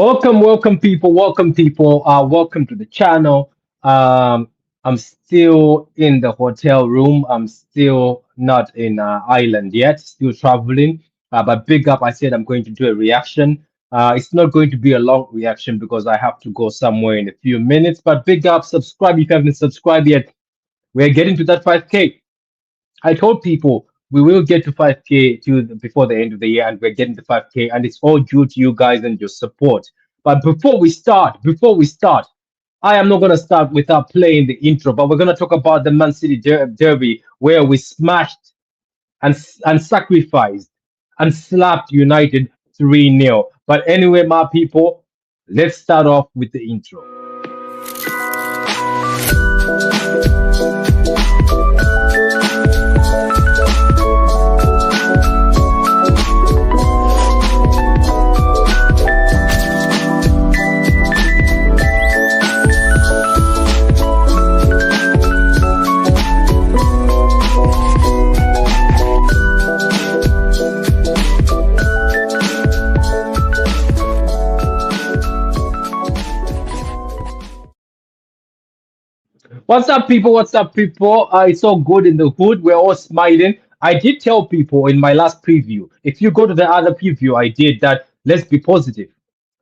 Welcome, people. Welcome, people. Welcome to the channel. I'm still in the hotel room. I'm still not in Ireland yet. Still traveling. But big up. I said I'm going to do a reaction. It's not going to be a long reaction because I have to go somewhere in a few minutes. But big up. Subscribe if you haven't subscribed yet. We're getting to that 5K. I told people we will get to 5K before the end of the year, and we're getting to 5K, and it's all due to you guys and your support. But before we start, I am not going to start without playing the intro, but we're going to talk about the Man City derby where we smashed and sacrificed and slapped United 3-0. But anyway, my people, let's start off with the intro. What's up, people? What's up, people? It's all good in the hood. We're all smiling. I did tell people in my last preview, if you go to the other preview I did, that let's be positive.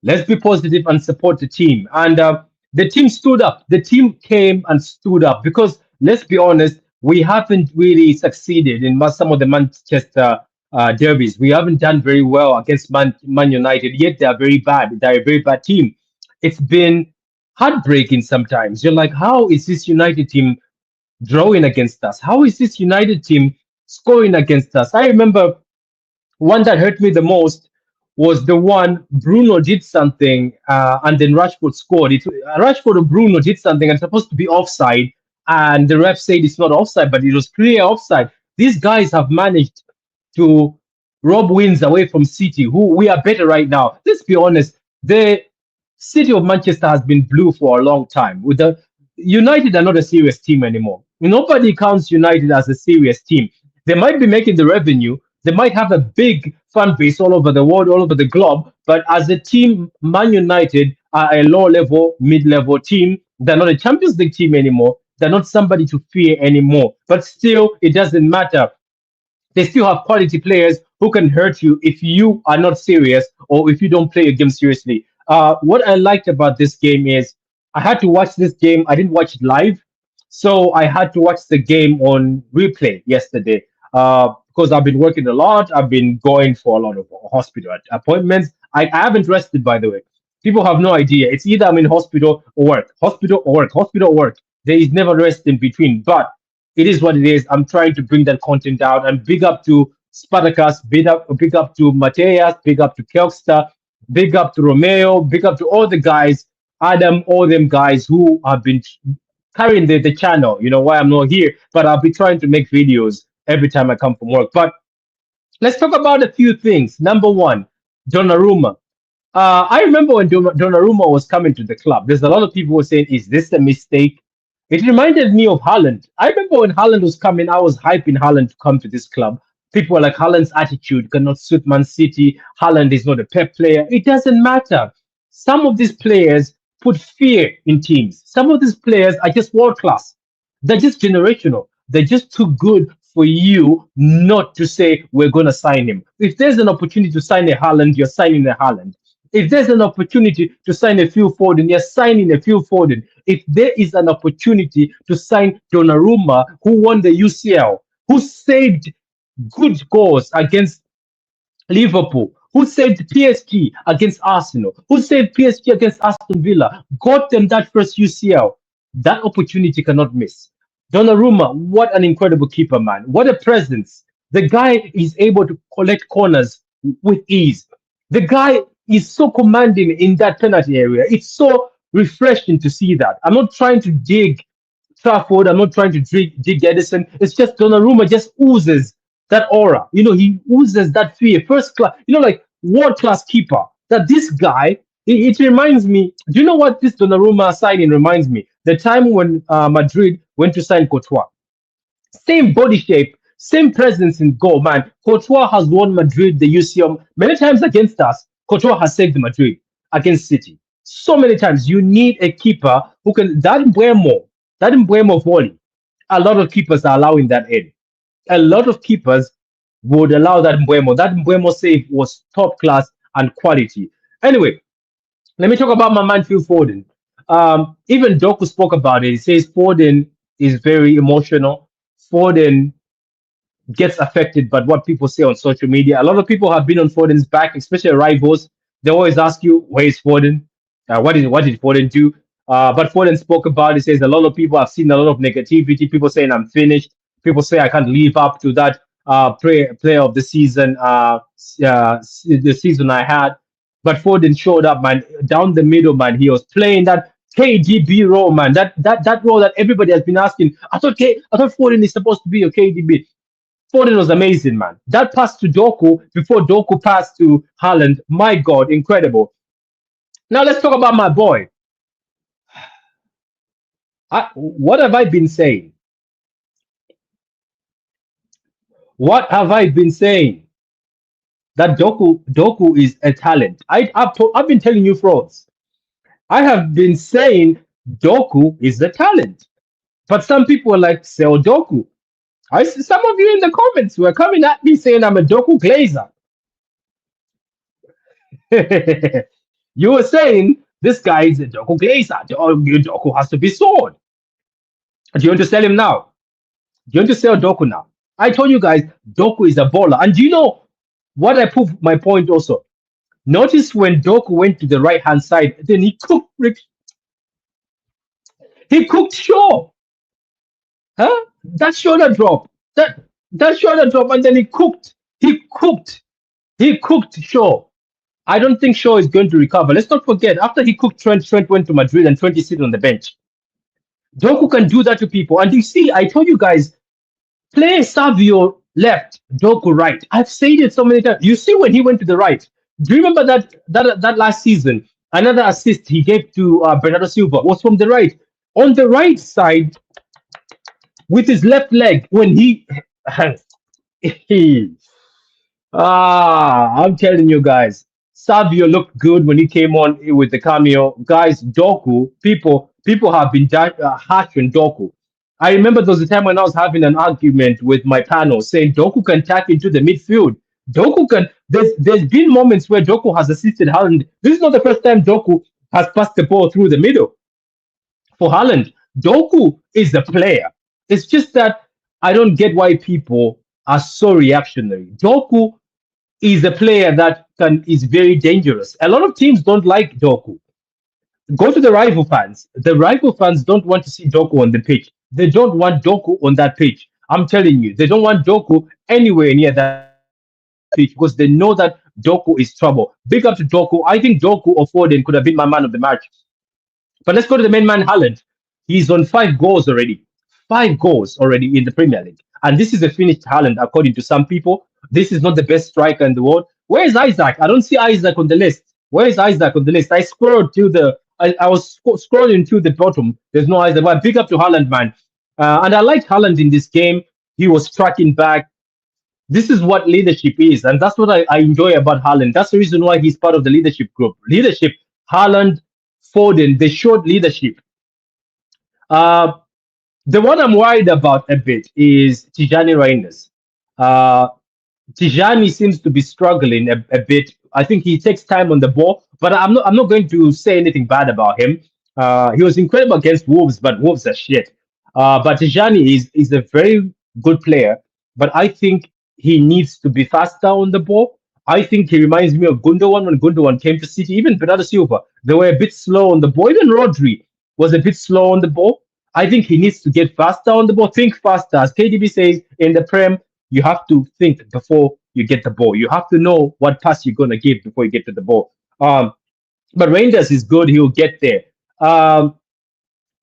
Let's be positive and support the team. And the team stood up. The team came and stood up because, let's be honest, we haven't really succeeded in some of the Manchester derbies. We haven't done very well against Man United, yet they are very bad. They're a very bad team. It's been heartbreaking sometimes. You're like, how is this United team drawing against us? How is this United team scoring against us? I remember one that hurt me the most was the one Bruno did something and then Rashford scored. Rashford or Bruno did something and it's supposed to be offside, and the ref said it's not offside, but it was clear offside. These guys have managed to rob wins away from City, who we are better right now. Let's be honest. The City of Manchester has been blue for a long time. With the United are not a serious team anymore. Nobody counts United as a serious team. They might be making the revenue. They might have a big fan base all over the world, all over the globe. But as a team, Man United are a low level, mid level team. They're not a Champions League team anymore. They're not somebody to fear anymore. But still, it doesn't matter. They still have quality players who can hurt you if you are not serious or if you don't play a game seriously. What I liked about this game is I had to watch this game. I didn't watch it live, so I had to watch the game on replay yesterday because I've been working a lot. I've been going for a lot of hospital appointments. I haven't rested, by the way. People have no idea. It's either I'm in hospital or work, hospital or work, hospital or work. There is never rest in between. But it is what it is. I'm trying to bring that content out. And big up to Spartacus, big up to Mateus, big up to Kelkster, big up to Romeo, big up to all the guys, Adam, all them guys who have been carrying the channel. You know why I'm not here, but I'll be trying to make videos every time I come from work. But let's talk about a few things. Number one, Donnarumma. I remember when Donnarumma was coming to the club, there's a lot of people who were saying, is this a mistake? It reminded me of Haaland. I remember when Haaland was coming, I was hyping Haaland to come to this club. People were like, Haaland's attitude cannot suit Man City. Haaland is not a pep player. It doesn't matter. Some of these players put fear in teams. Some of these players are just world class. They're just generational. They're just too good for you not to say, we're going to sign him. If there's an opportunity to sign a Haaland, you're signing a Haaland. If there's an opportunity to sign a Phil Foden, you're signing a Phil Foden. If there is an opportunity to sign Donnarumma, who won the UCL, who saved good goals against Liverpool, who saved PSG against Arsenal, who saved PSG against Aston Villa, got them that first UCL, that opportunity cannot miss. Donnarumma, what an incredible keeper, man. What a presence. The guy is able to collect corners with ease. The guy is so commanding in that penalty area. It's so refreshing to see that. I'm not trying to dig Trafford. I'm not trying to dig Edison. It's just Donnarumma just oozes that aura. You know, he oozes that fear. First class, you know, like world class keeper. That this guy, it reminds me. Do you know what this Donnarumma signing reminds me? The time when Madrid went to sign Courtois. Same body shape, same presence in goal, man. Courtois has won Madrid the UCL many times against us. Courtois has saved Madrid. against City. So many times you need a keeper who can that Mbuemo volley. A lot of keepers are allowing that in. A lot of keepers would allow that Mbuemo. That Mbuemo save was top class and quality. Anyway, let me talk about my man Phil Foden. Even Doku spoke about it. He says Foden is very emotional. Foden gets affected by what people say on social media. A lot of people have been on Foden's back, especially rivals. They always ask you, "Where is Foden? What did Foden do?" But Foden spoke about it. Says a lot of people have seen a lot of negativity. People saying I'm finished. People say I can't live up to that player of the season. The season I had, but Foden showed up, man, down the middle, man. He was playing that KDB role, man. That role that everybody has been asking. I thought Foden is supposed to be a KDB. Foden was amazing, man. That pass to Doku before Doku passed to Haaland, my God, incredible. Now let's talk about my boy. What have I been saying? What have I been saying? That Doku is a talent. I've been telling you frauds. I have been saying Doku is a talent. But some people are like, sell Doku. I see some of you in the comments were coming at me saying I'm a Doku glazer. You were saying this guy is a Doku glazer. Doku has to be sold. Do you want to sell him now? Do you want to sell Doku now? I told you guys, Doku is a baller. And do you know what I proved my point also? Notice when Doku went to the right hand side, then he cooked Shaw. Huh? That shoulder drop. That shoulder drop, and then he cooked. He cooked. He cooked Shaw. I don't think Shaw is going to recover. Let's not forget, after he cooked Trent, Trent went to Madrid and 20 sit on the bench. Doku can do that to people. And you see, I told you guys, play Savio left, Doku right. I've said it so many times. You see when he went to the right. Do you remember that last season? Another assist he gave to Bernardo Silva was from the right. On the right side, with his left leg, when he I'm telling you guys, Savio looked good when he came on with the cameo. Guys, Doku, people have been harsh on Doku. I remember there was a time when I was having an argument with my panel saying Doku can tap into the midfield. Doku can. There's been moments where Doku has assisted Haaland. This is not the first time Doku has passed the ball through the middle for Haaland. Doku is a player. It's just that I don't get why people are so reactionary. Doku is a player that is very dangerous. A lot of teams don't like Doku. Go to the rival fans. The rival fans don't want to see Doku on the pitch. They don't want Doku on that pitch. I'm telling you, they don't want Doku anywhere near that pitch because they know that Doku is trouble. Big up to Doku. I think Doku or Foden could have been my man of the match. But let's go to the main man, Haaland. He's on 5 goals already. 5 goals already in the Premier League. And this is a finished Haaland, according to some people. This is not the best striker in the world. Where is Isaac? I don't see Isaac on the list. Where is Isaac on the list? I scrolled to I was scrolling to the bottom. There's no Isaac. But big up to Haaland, man. And I liked Haaland in this game. He was tracking back. This is what leadership is. And that's what I enjoy about Haaland. That's the reason why he's part of the leadership group. Leadership, Haaland, Foden, they showed leadership. Uh, the one I'm worried about a bit is Tijani Reinders. Uh, Tijani seems to be struggling a bit. I think he takes time on the ball, but I'm not going to say anything bad about him. He was incredible against Wolves, but Wolves are shit. But Tijani is a very good player, but I think he needs to be faster on the ball. I think he reminds me of Gundogan when Gundogan came to City. Even Bernardo Silva, they were a bit slow on the ball. Even Rodri was a bit slow on the ball. I think he needs to get faster on the ball, think faster. As KDB says in the Prem, you have to think before you get the ball. You have to know what pass you're going to give before you get to the ball. But Rangers is good. He'll get there.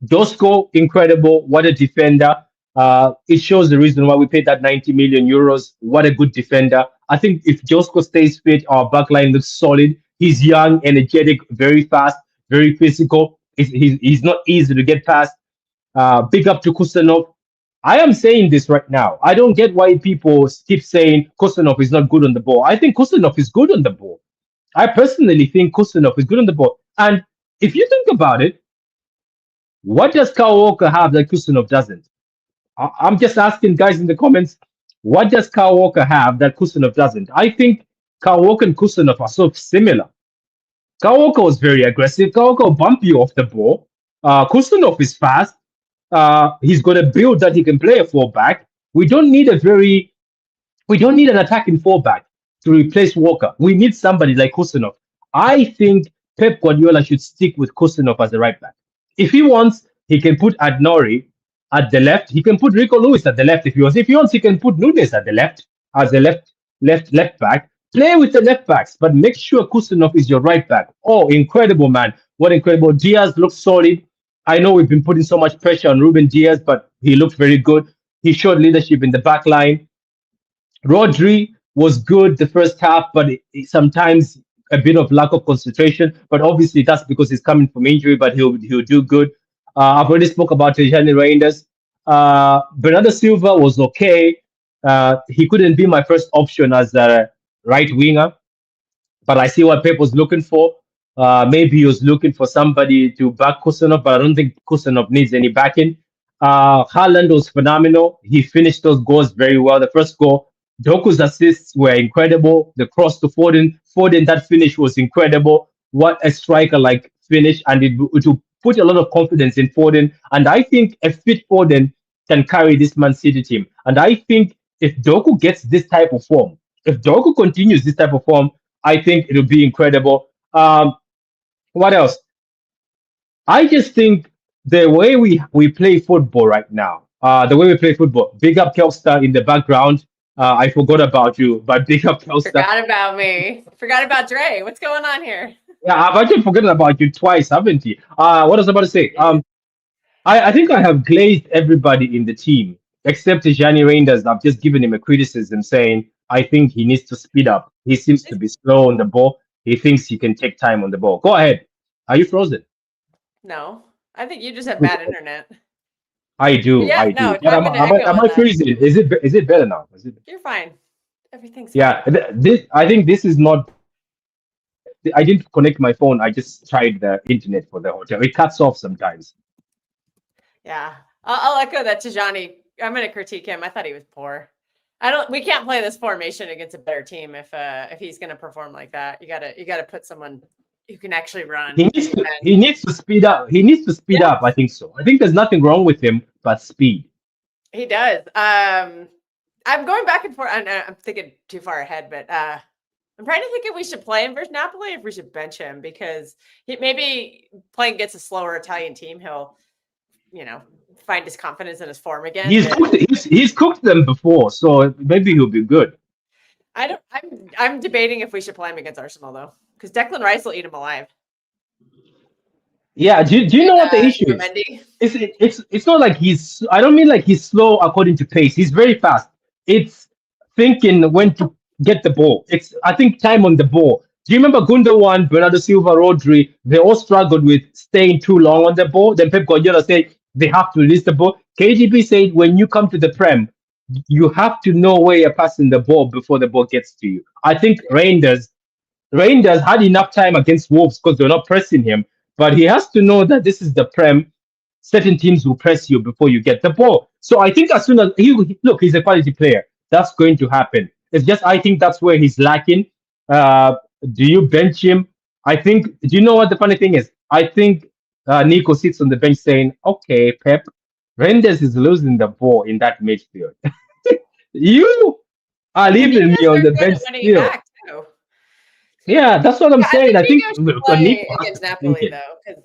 Josko, incredible. What a defender. It shows the reason why we paid that 90 million euros. What a good defender. I think if Josko stays fit, our backline looks solid. He's young, energetic, very fast, very physical. He's not easy to get past. Big up to Kusanov. I am saying this right now. I don't get why people keep saying Kusanov is not good on the ball. I think Kusanov is good on the ball. I personally think Kusanov is good on the ball. And if you think about it, what does Kyle Walker have that Kusanov doesn't? I'm just asking guys in the comments, what does Kyle Walker have that Kusanov doesn't? I think Kyle Walker and Kusanov are so similar. Kyle Walker was very aggressive. Kyle Walker will bump you off the ball. Kusanov is fast. He's got a build that he can play a fullback. We don't need a very we don't need an attacking fullback to replace Walker. We need somebody like Kusanov. I think Pep Guardiola should stick with Kusanov as a right back. If he wants, he can put Adnori at the left. He can put Rico Lewis at the left if he wants. If he wants, he can put Nunes at the left as a left back. Play with the left backs, but make sure Kusanov is your right back. Oh, incredible, man. What incredible. Diaz looks solid. I know we've been putting so much pressure on Ruben Diaz, but he looked very good. He showed leadership in the back line. Rodri was good the first half, but sometimes a bit of lack of concentration. But obviously, that's because he's coming from injury, but he'll do good. I've already spoke about Tejani Reinders. Bernardo Silva was okay. He couldn't be my first option as a right winger, but I see what Pep was looking for. Maybe he was looking for somebody to back Kusanov, but I don't think Kusanov needs any backing. Haaland was phenomenal. He finished those goals very well. The first goal, Doku's assists were incredible. The cross to Foden, that finish was incredible. What a striker like finish, and it will put a lot of confidence in Foden. And I think a fit Foden can carry this Man City team. And I think if Doku gets this type of form, if Doku continues this type of form, I think it'll be incredible. What else? I just think the way we play football right now, the way we play football, big up Kelster in the background. I forgot about you, but big up Kelster. Forgot about me. Forgot about Dre. What's going on here? Yeah, I've actually forgotten about you twice, haven't you? What was I about to say? I think I have glazed everybody in the team except Tijani Reinders. I've just given him a criticism saying I think he needs to speed up. He seems to be slow on the ball. He thinks he can take time on the ball. Go ahead. Are you frozen? No, I think you just have bad internet. I do. Yeah, I do. no, But I'm gonna echo am on I that. freezing? Is it better now? Is it? You're fine. Everything's Yeah. fine. This I think this is not. I didn't connect my phone. I just tried the internet for the hotel. It cuts off sometimes. Yeah, I'll echo that to Johnny. I'm gonna critique him. I thought he was poor. We can't play this formation against a better team if he's gonna perform like that. You gotta put someone who can actually run. He needs to speed up. He needs to speed up. I think so. I think there's nothing wrong with him but speed. He does. I'm going back and forth. I'm thinking too far ahead, but I'm trying to think if we should play him versus Napoli, if we should bench him, because maybe playing against a slower Italian team, he'll, find his confidence in his form again. He's cooked them before, so maybe he'll be good. I'm debating if we should play him against Arsenal though, because Declan Rice will eat him alive. Yeah, do you know what the issue is? It's not like I don't mean like he's slow according to pace. He's very fast. It's thinking when to get the ball. I think time on the ball. Do you remember Gundogan, Bernardo Silva, Rodri? They all struggled with staying too long on the ball. Then Pep Guardiola said they have to release the ball. KGB said when you come to the Prem, you have to know where you're passing the ball before the ball gets to you. I think Reinders had enough time against Wolves because they're not pressing him, but he has to know that this is the Prem. Certain teams will press you before you get the ball. So I think as soon as he's a quality player. That's going to happen. It's just I think that's where he's lacking. Do you bench him? I think. Do you know what the funny thing is? I think Nico sits on the bench saying, "Okay, Pep, Renders is losing the ball in that midfield. You are leaving me on the bench still." Yeah, that's what I'm saying. I think against Napoli though, because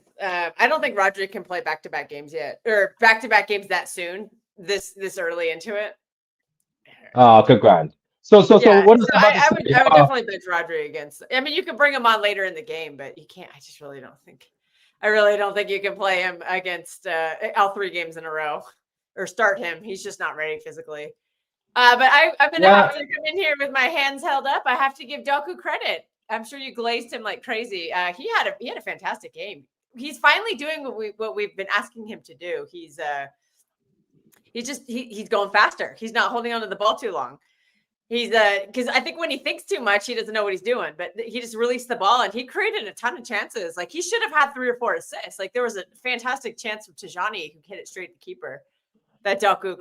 I don't think Rodri can play back-to-back games yet, or back-to-back games that soon. This early into it. Okay, grand. So what is I would definitely bench Rodri against. I mean, you can bring him on later in the game, but you can't. I really don't think you can play him against all 3 games in a row or start him. He's just not ready physically. But I'm gonna have to come in here with my hands held up. I have to give Doku credit. I'm sure you glazed him like crazy. He had a fantastic game. He's finally doing what we've been asking him to do. He's going faster. He's not holding on to the ball too long. He's because I think when he thinks too much, he doesn't know what he's doing. But he just released the ball and he created a ton of chances. Like he should have had 3 or 4 assists. Like there was a fantastic chance of Tijani who hit it straight to keeper that Doku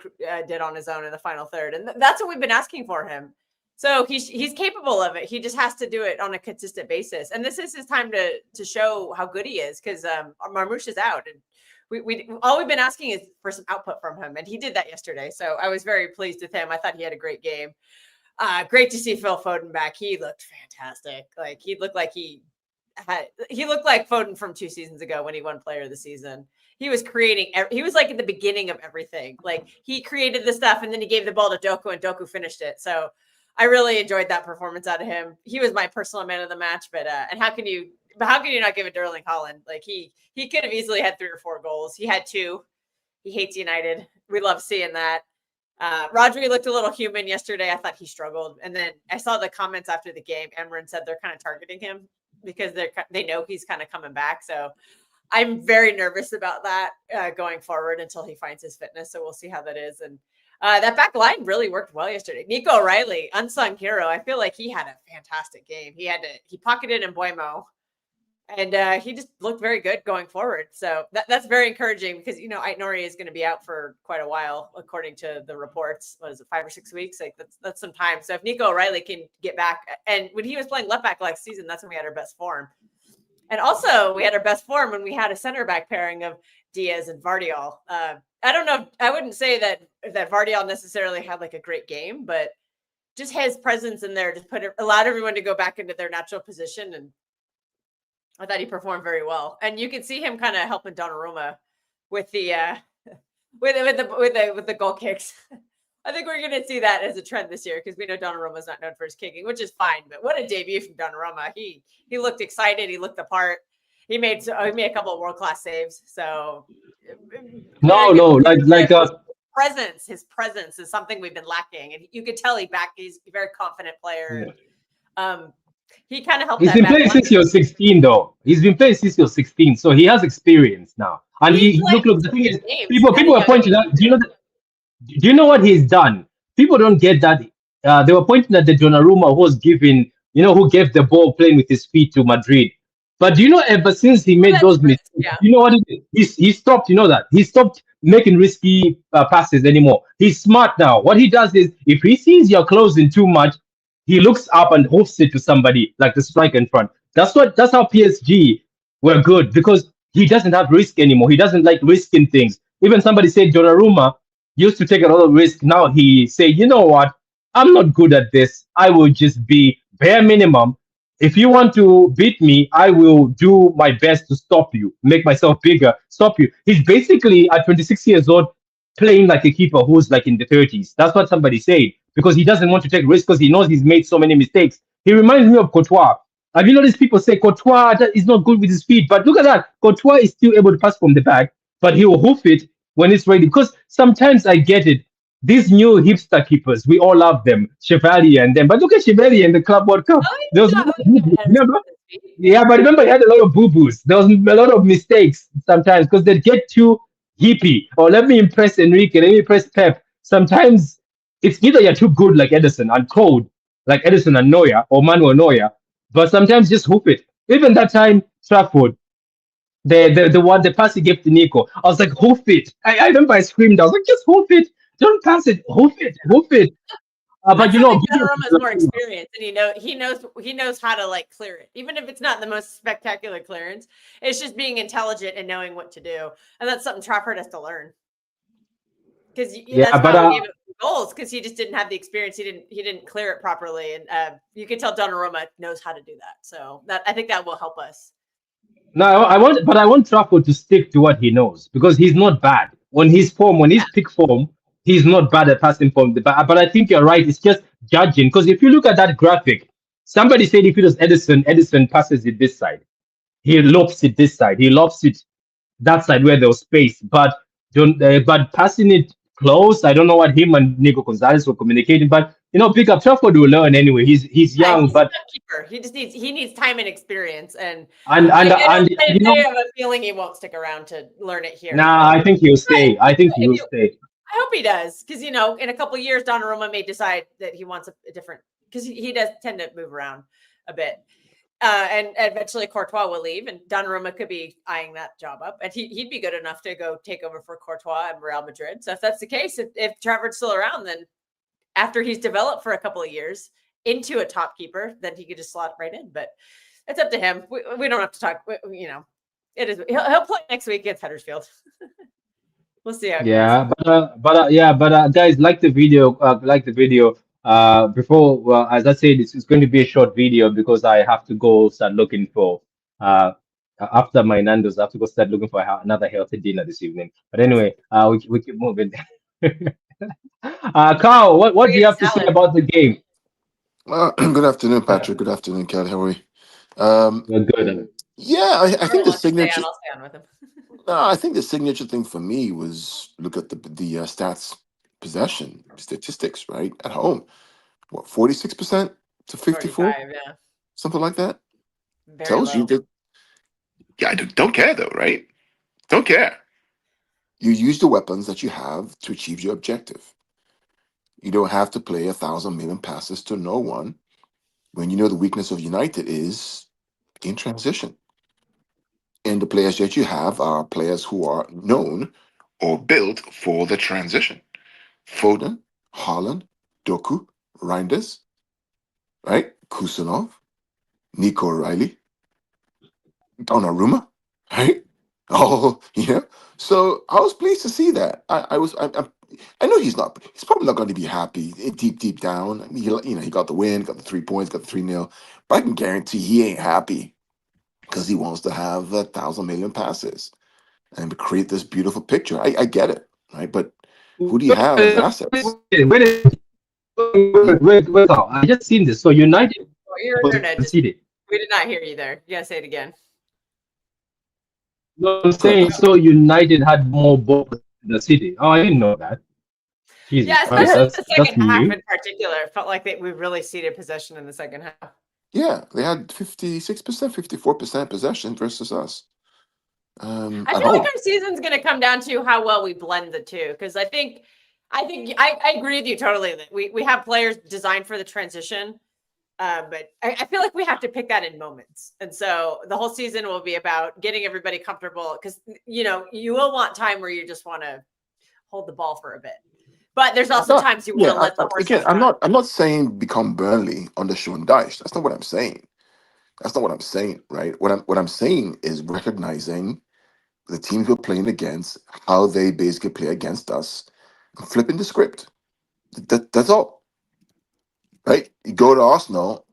did on his own in the final third, and that's what we've been asking for him. So he's capable of it. He just has to do it on a consistent basis. And this is his time to show how good he is because Marmoush is out and. We all we've been asking is for some output from him, and he did that yesterday. So I was very pleased with him. I thought he had a great game. Great to see Phil Foden back. He looked fantastic. Like he looked like Foden from 2 seasons ago when he won Player of the Season. He was creating. He was like at the beginning of everything. Like he created the stuff, and then he gave the ball to Doku, and Doku finished it. So I really enjoyed that performance out of him. He was my personal man of the match. But and how can you not give it to Erling Haaland? Like he could have easily had 3 or 4 goals. He had 2. He hates United. We love seeing that. Rodri looked a little human yesterday. I thought he struggled. And then I saw the comments after the game. Emran said they're kind of targeting him because they know he's kind of coming back. So I'm very nervous about that going forward until he finds his fitness. So we'll see how that is. And that back line really worked well yesterday. Nico O'Reilly, unsung hero. I feel like he had a fantastic game. He pocketed in Mbuemo. And he just looked very good going forward. So that's very encouraging because, Ait Nori is going to be out for quite a while, according to the reports. What is it, 5 or 6 weeks? Like that's some time. So if Nico O'Reilly can get back, and when he was playing left back last season, that's when we had our best form. And also we had our best form when we had a center back pairing of Diaz and Vardiol. I don't know. I wouldn't say that Vardiol necessarily had like a great game, but just his presence in there just allowed everyone to go back into their natural position, and I thought he performed very well. And you can see him kind of helping Donnarumma with the with the goal kicks. I think we're going to see that as a trend this year because we know Donnarumma's not known for his kicking, which is fine. But what a debut from Donnarumma! He looked excited. He looked the part. He made a couple of world-class saves. So his presence is something we've been lacking, and you could tell he's a very confident player. Yeah. He kind of helped. He's been playing since he was 16, though. He's been playing since he was 16, so he has experience now. And look. The thing is, people are pointing out. Do you know what he's done? People don't get that. They were pointing at the Donnarumma who was given, who gave the ball playing with his feet to Madrid. But do you know, ever since he made those mistakes, you know what he did? He stopped. You know that he stopped making risky passes anymore. He's smart now. What he does is, if he sees you're closing too much, he looks up and hoofs it to somebody like the striker in front. That's how PSG were good because he doesn't have risk anymore. He doesn't like risking things. Even somebody said Donnarumma used to take a lot of risk. Now he say, you know what? I'm not good at this. I will just be bare minimum. If you want to beat me, I will do my best to stop you, make myself bigger, stop you. He's basically at 26 years old playing like a keeper who's like in the 30s. That's what somebody said. Because he doesn't want to take risks because he knows he's made so many mistakes. He reminds me of Courtois. Have you noticed people say Courtois is not good with his feet? But look at that. Courtois is still able to pass from the back, but he will hoof it when it's ready. Because sometimes I get it. These new hipster keepers, we all love them. Chevalier and them. But look at Chevalier in the Club World Cup. Remember? Yeah, but remember he had a lot of boo-boos. There was a lot of mistakes sometimes because they'd get too hippie. Or let me impress Enrique, let me impress Pep. Sometimes it's either you're too good like Edison and cold like Edison and Neuer or Manuel Neuer, but sometimes just hoop it. Even that time, Trafford, the pass he gave to Nico, I was like, hoof it. I remember I screamed. I was like, just hoof it. Don't pass it. Hoof it. Hoof it. But Donnarumma's more experienced, and he knows how to like clear it, even if it's not the most spectacular clearance. It's just being intelligent and knowing what to do, and that's something Trafford has to learn. Because that's why we gave him goals, because he just didn't have the experience. He didn't clear it properly, and you can tell Donnarumma knows how to do that. So I think that will help us. No, I want Trafford to stick to what he knows because he's not bad when he's peak form. He's not bad at passing from the back. But I think you're right. It's just judging because if you look at that graphic, somebody said if it was Edison passes it this side, he lobs it this side, he lobs it that side where there was space, but passing it close. I don't know what him and Nico Gonzalez were communicating, but pick up Trafford will learn anyway. He's young, but he needs time and experience, and I have a feeling he won't stick around to learn it here. Nah, I think he'll stay. I think he will stay. I hope he does, because in a couple of years, Donnarumma may decide that he wants a different, because he does tend to move around a bit. And eventually Courtois will leave, and Donnarumma could be eyeing that job up, and he'd be good enough to go take over for Courtois and Real Madrid. So if that's the case, if Trafford's still around, then after he's developed for a couple of years into a top keeper, then he could just slot right in. But it's up to him. We don't have to talk. It is. He'll play next week against Huddersfield. We'll see how it goes. Yeah, guys, like the video, before, as I said, it's going to be a short video because I have to go start looking for uh after my Nando's, I have to go start looking for another healthy dinner this evening. But anyway, we keep moving. Carl, what Bring do you in have to say salad. about the game? Good afternoon, Yeah, Patrick. Good afternoon, Kelly. How are you? Um, we're good. yeah, I think Carl the wants to stay on. signature. I'll stay on with him. No, I think the signature thing for me was look at the stats, possession statistics, right at home. What 46% to 54, 45, yeah, something like that. very Tells you low. that. Yeah, I don't care though, right? Don't care. You use the weapons that you have to achieve your objective. You don't have to play 1,000 million passes to no one when you know the weakness of United is in transition. And the players that you have are players who are known or built for the transition. Foden, Haaland, Doku, Reinders, right? Kusanov, Nico Riley, Donnarumma, right? Oh, So I was pleased to see that. I know he's probably not going to be happy deep down. I mean, he got the win, got the 3 points, got the 3-0. But I can guarantee he ain't happy because he wants to have 1,000 million passes and create this beautiful picture. I get it, right? But who do you have as assets? Hmm? Carl, I just seen this. So United Oh, your was internet just, conceded. we did not hear you there. You gotta say it again. No, I'm Go ahead, saying Pastor. so United had more balls in the city. Oh, I didn't know that. Jesus Yeah, Christ, especially Yeah, the that's second half new. in particular. It felt like we really ceded possession in the second half. yeah. They had 56%, 54% possession versus us I at feel like home. our season's going to come down to how well we blend the two, because I agree with you totally that we have players designed for the transition, but I feel like we have to pick that in moments, and so the whole season will be about getting everybody comfortable, because you will want time where you just want to hold the ball for a bit, but there's I'm also not, times you want yeah. to let the Again, horses run. I'm not saying become Burnley under Sean Dyche. That's not what I'm saying. That's not what I'm saying, right? What I'm saying is recognizing the teams we're playing against, how they basically play against us, and flipping the script. That's all, right? You go to Arsenal,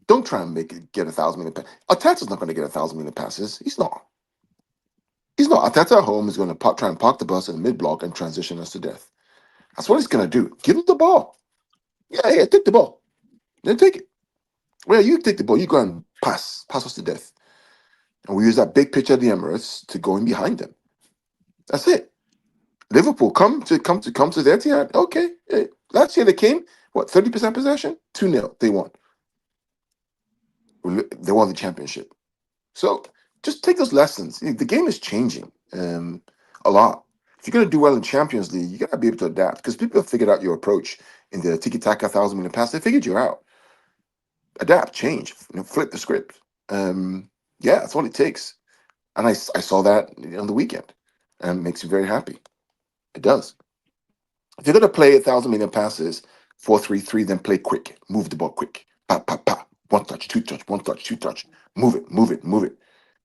don't try and get 1,000 million passes. Arteta's not going to get 1,000 million passes. He's not. He's not. Arteta at home is going to try and park the bus in the mid block and transition us to death. That's what he's going to do. Give him the ball. Yeah, take the ball. Then take it. Well, you take the ball. You go and pass us to death, and we use that big pitch at the Emirates to go in behind them. That's it. Liverpool come to their team. Okay, last year they came 30% possession, 2-0. They won. They won the championship. So just take those lessons. The game is changing a lot. If you're going to do well in Champions League, you got to be able to adapt because people have figured out your approach in the tiki taka 1,000 million pass. They figured you out. Adapt, change, flip the script. Yeah, that's all it takes. And I saw that on the weekend, and it makes me very happy. It does. If you're going to play 1,000 million passes, 4-3-3, then play quick. Move the ball quick. Pa, pa, pa. One touch, two touch, one touch, two touch. Move it, move it, move it.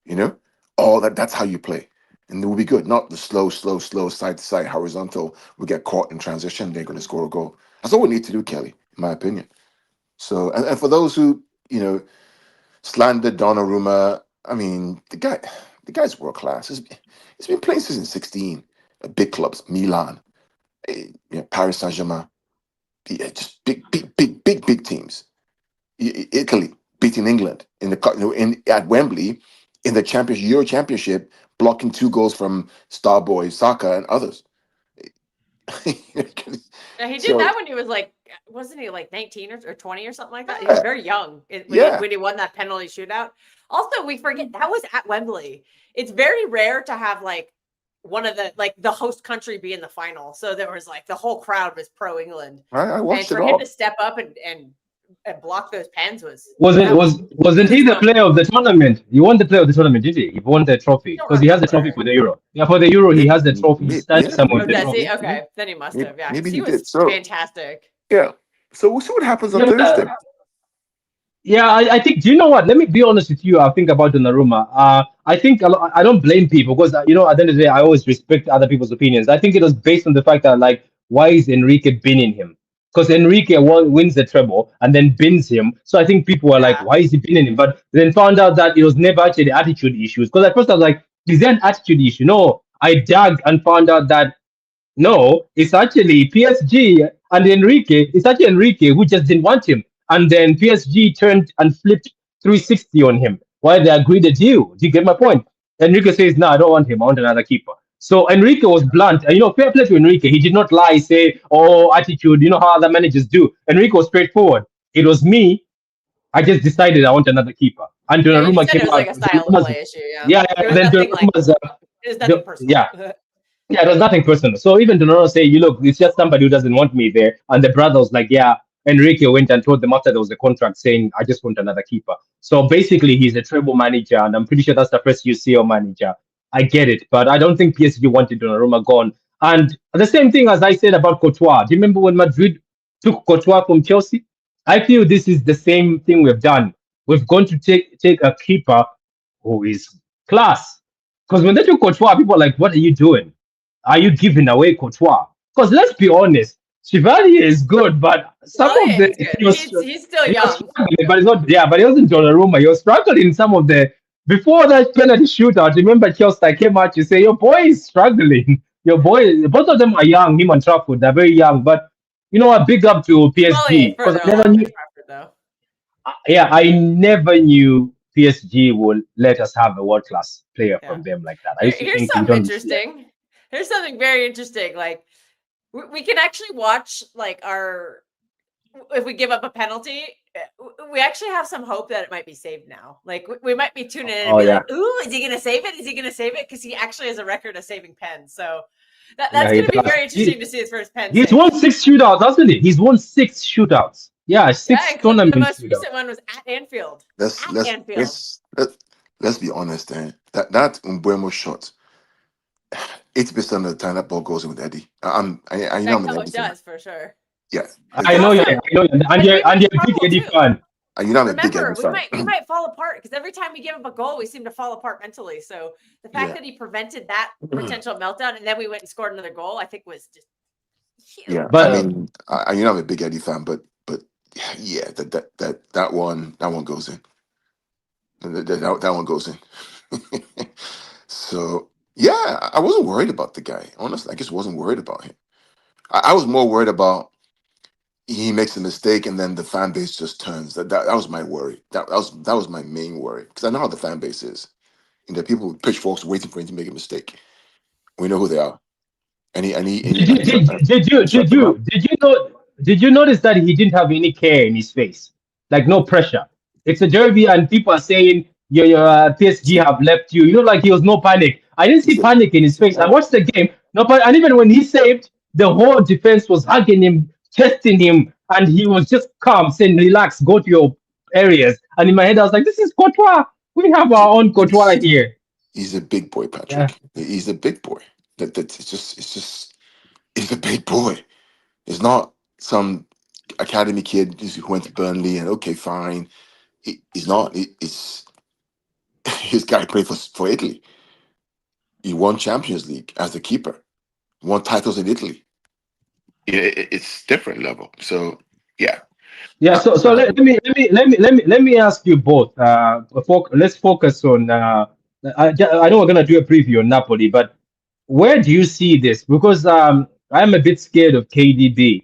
You know? All that's how you play. And it will be good. Not the slow, side to side, horizontal. We get caught in transition, they're going to score a goal. That's all we need to do, Kelly, in my opinion. So, and for those who, slandered Donnarumma, I mean, the guy's world class. He's been playing since 16 at big clubs, Milan, Paris Saint-Germain, just big teams. Italy beating England in at Wembley in the Euro Championship, blocking 2 goals from Starboy, Saka, and others. Yeah, he did So that when he was wasn't he like 19 or 20 or something like that? He was yeah, very young yeah, when he won that penalty shootout. Also, we forget that was at Wembley. It's very rare to have one of the host country be in the final. So there was like the whole crowd was pro England. I And watched it for him all. to step up and block those pens Wasn't he the close. player of the tournament? He won the player of the tournament, did he? He won the trophy Don't because he has the trophy remember. for the Euro. Yeah, for the Euro, he has the trophy. He signed Yeah, some of Oh, the does he? trophy. Okay, then he must have. Yeah, maybe because he he was did. So fantastic. yeah, so we'll see what happens on Yeah, Thursday. yeah, I think. Do you know what? Let me be honest with you. I think about Donnarumma. I think I don't blame people because at the end of the day, I always respect other people's opinions. I think it was based on the fact that like, why is Enrique binning him? Because Enrique wins the treble and then bins him. So I think people were like, Yeah. why is he binning him? But then found out that it was never actually attitude issues. Because at first I was like, is there an attitude issue? No, I dug and found out that no, it's actually PSG and Enrique. It's actually Enrique who just didn't want him. And then PSG turned and flipped 360 on him while they agreed a deal. Do you get my point? Enrique says, no, I don't want him. I want another keeper. So Enrique was blunt. Fair play to Enrique. He did not lie, say, oh, attitude. You know how other managers do. Enrique was straightforward. It was me. I just decided I want another keeper. And Yeah, he Donnarumma said came it was like out. a style of play issue. Yeah, Yeah, it was then nothing like Donnarumma's, it was nothing personal. yeah. Yeah, it was nothing personal. So even Donnarumma say, you look, it's just somebody who doesn't want me there. And the brother was like, yeah. Enrique went and told them after there was a contract saying, I just want another keeper. So basically, he's a treble manager, and I'm pretty sure that's the first UCL manager. I get it, but I don't think PSG wanted Donnarumma gone. And the same thing as I said about Courtois. Do you remember when Madrid took Courtois from Chelsea? I feel this is the same thing we've done. We've gone to take a keeper who is class. Because when they took Courtois, people are like, what are you doing? Are you giving away Courtois? Because let's be honest, Chivalier is good, but some of Chevalier the is good. He's still he was young. struggling, but it's not but he wasn't Donnarumma. He was struggling in some of the before that penalty shootout. Remember Chelsea came out, you say your boy is struggling. Your boy, both of them are young, him and Trafford, they're very young, but a big up to Chevalier PSG because further I never along knew than Trafford, though. I never knew PSG would let us have a world class player Yeah. from them like that. I used to Here's think you something don't see it. interesting. Here's something very interesting. Like we can actually watch like if we give up a penalty, we actually have some hope that it might be saved now. Like we might be tuning in and Oh be yeah, like, "Ooh, is he going to save it? Is he going to save it?" Because he actually has a record of saving pens. So yeah, that's he going to be does. very interesting to see his first pen He's save. won 6 shootouts, hasn't he? He's won 6 shootouts. Yeah, Yeah, six including the tournament most shootouts. recent one was at Anfield. Let's At let's Anfield. let's let, let's be honest. That Umbuemo shot, 80% of the time that ball goes in with Eddie. I know I'm an Oh, Eddie it fan. does for sure. Yeah, I know Also, you. I know you. And we you're might a big crumble Eddie too. fan. you know I'm a big Remember, Eddie we fan. might fall apart because every time we give up a goal, we seem to fall apart mentally. So the fact Yeah. that he prevented that potential meltdown and then we went and scored another goal, I think was just huge. Yeah, But I mean, I'm a big Eddie fan, but yeah, that one goes in. That one goes in. So yeah, I wasn't worried about the guy. Honestly, I just wasn't worried about him. I was more worried about he makes a mistake and then the fan base just turns. That was my worry. That was my main worry because I know how the fan base is. People with pitchforks waiting for him to make a mistake. We know who they are. did you did, Shut them up. did you notice that he didn't have any care in his face, like no pressure? It's a derby, and people are saying your PSG have left you. Like he was no panic. I didn't see panic in his face. I watched the game, no, but and even when he saved, the whole defense was hugging him, testing him, and he was just calm, saying, "Relax, go to your areas." And in my head, I was like, "This is Courtois. We have our own Courtois here." He's a big boy, Yeah. Patrick. He's a big boy. He's a big boy. It's not some academy kid who went to Burnley and okay, fine. He's not. It's his guy played for Italy. He won Champions League as a keeper. Won titles in Italy. It's different level. So yeah. Yeah, so let me ask you both. Let's focus on. I know we're gonna do a preview on Napoli, but where do you see this? Because I'm a bit scared of KDB.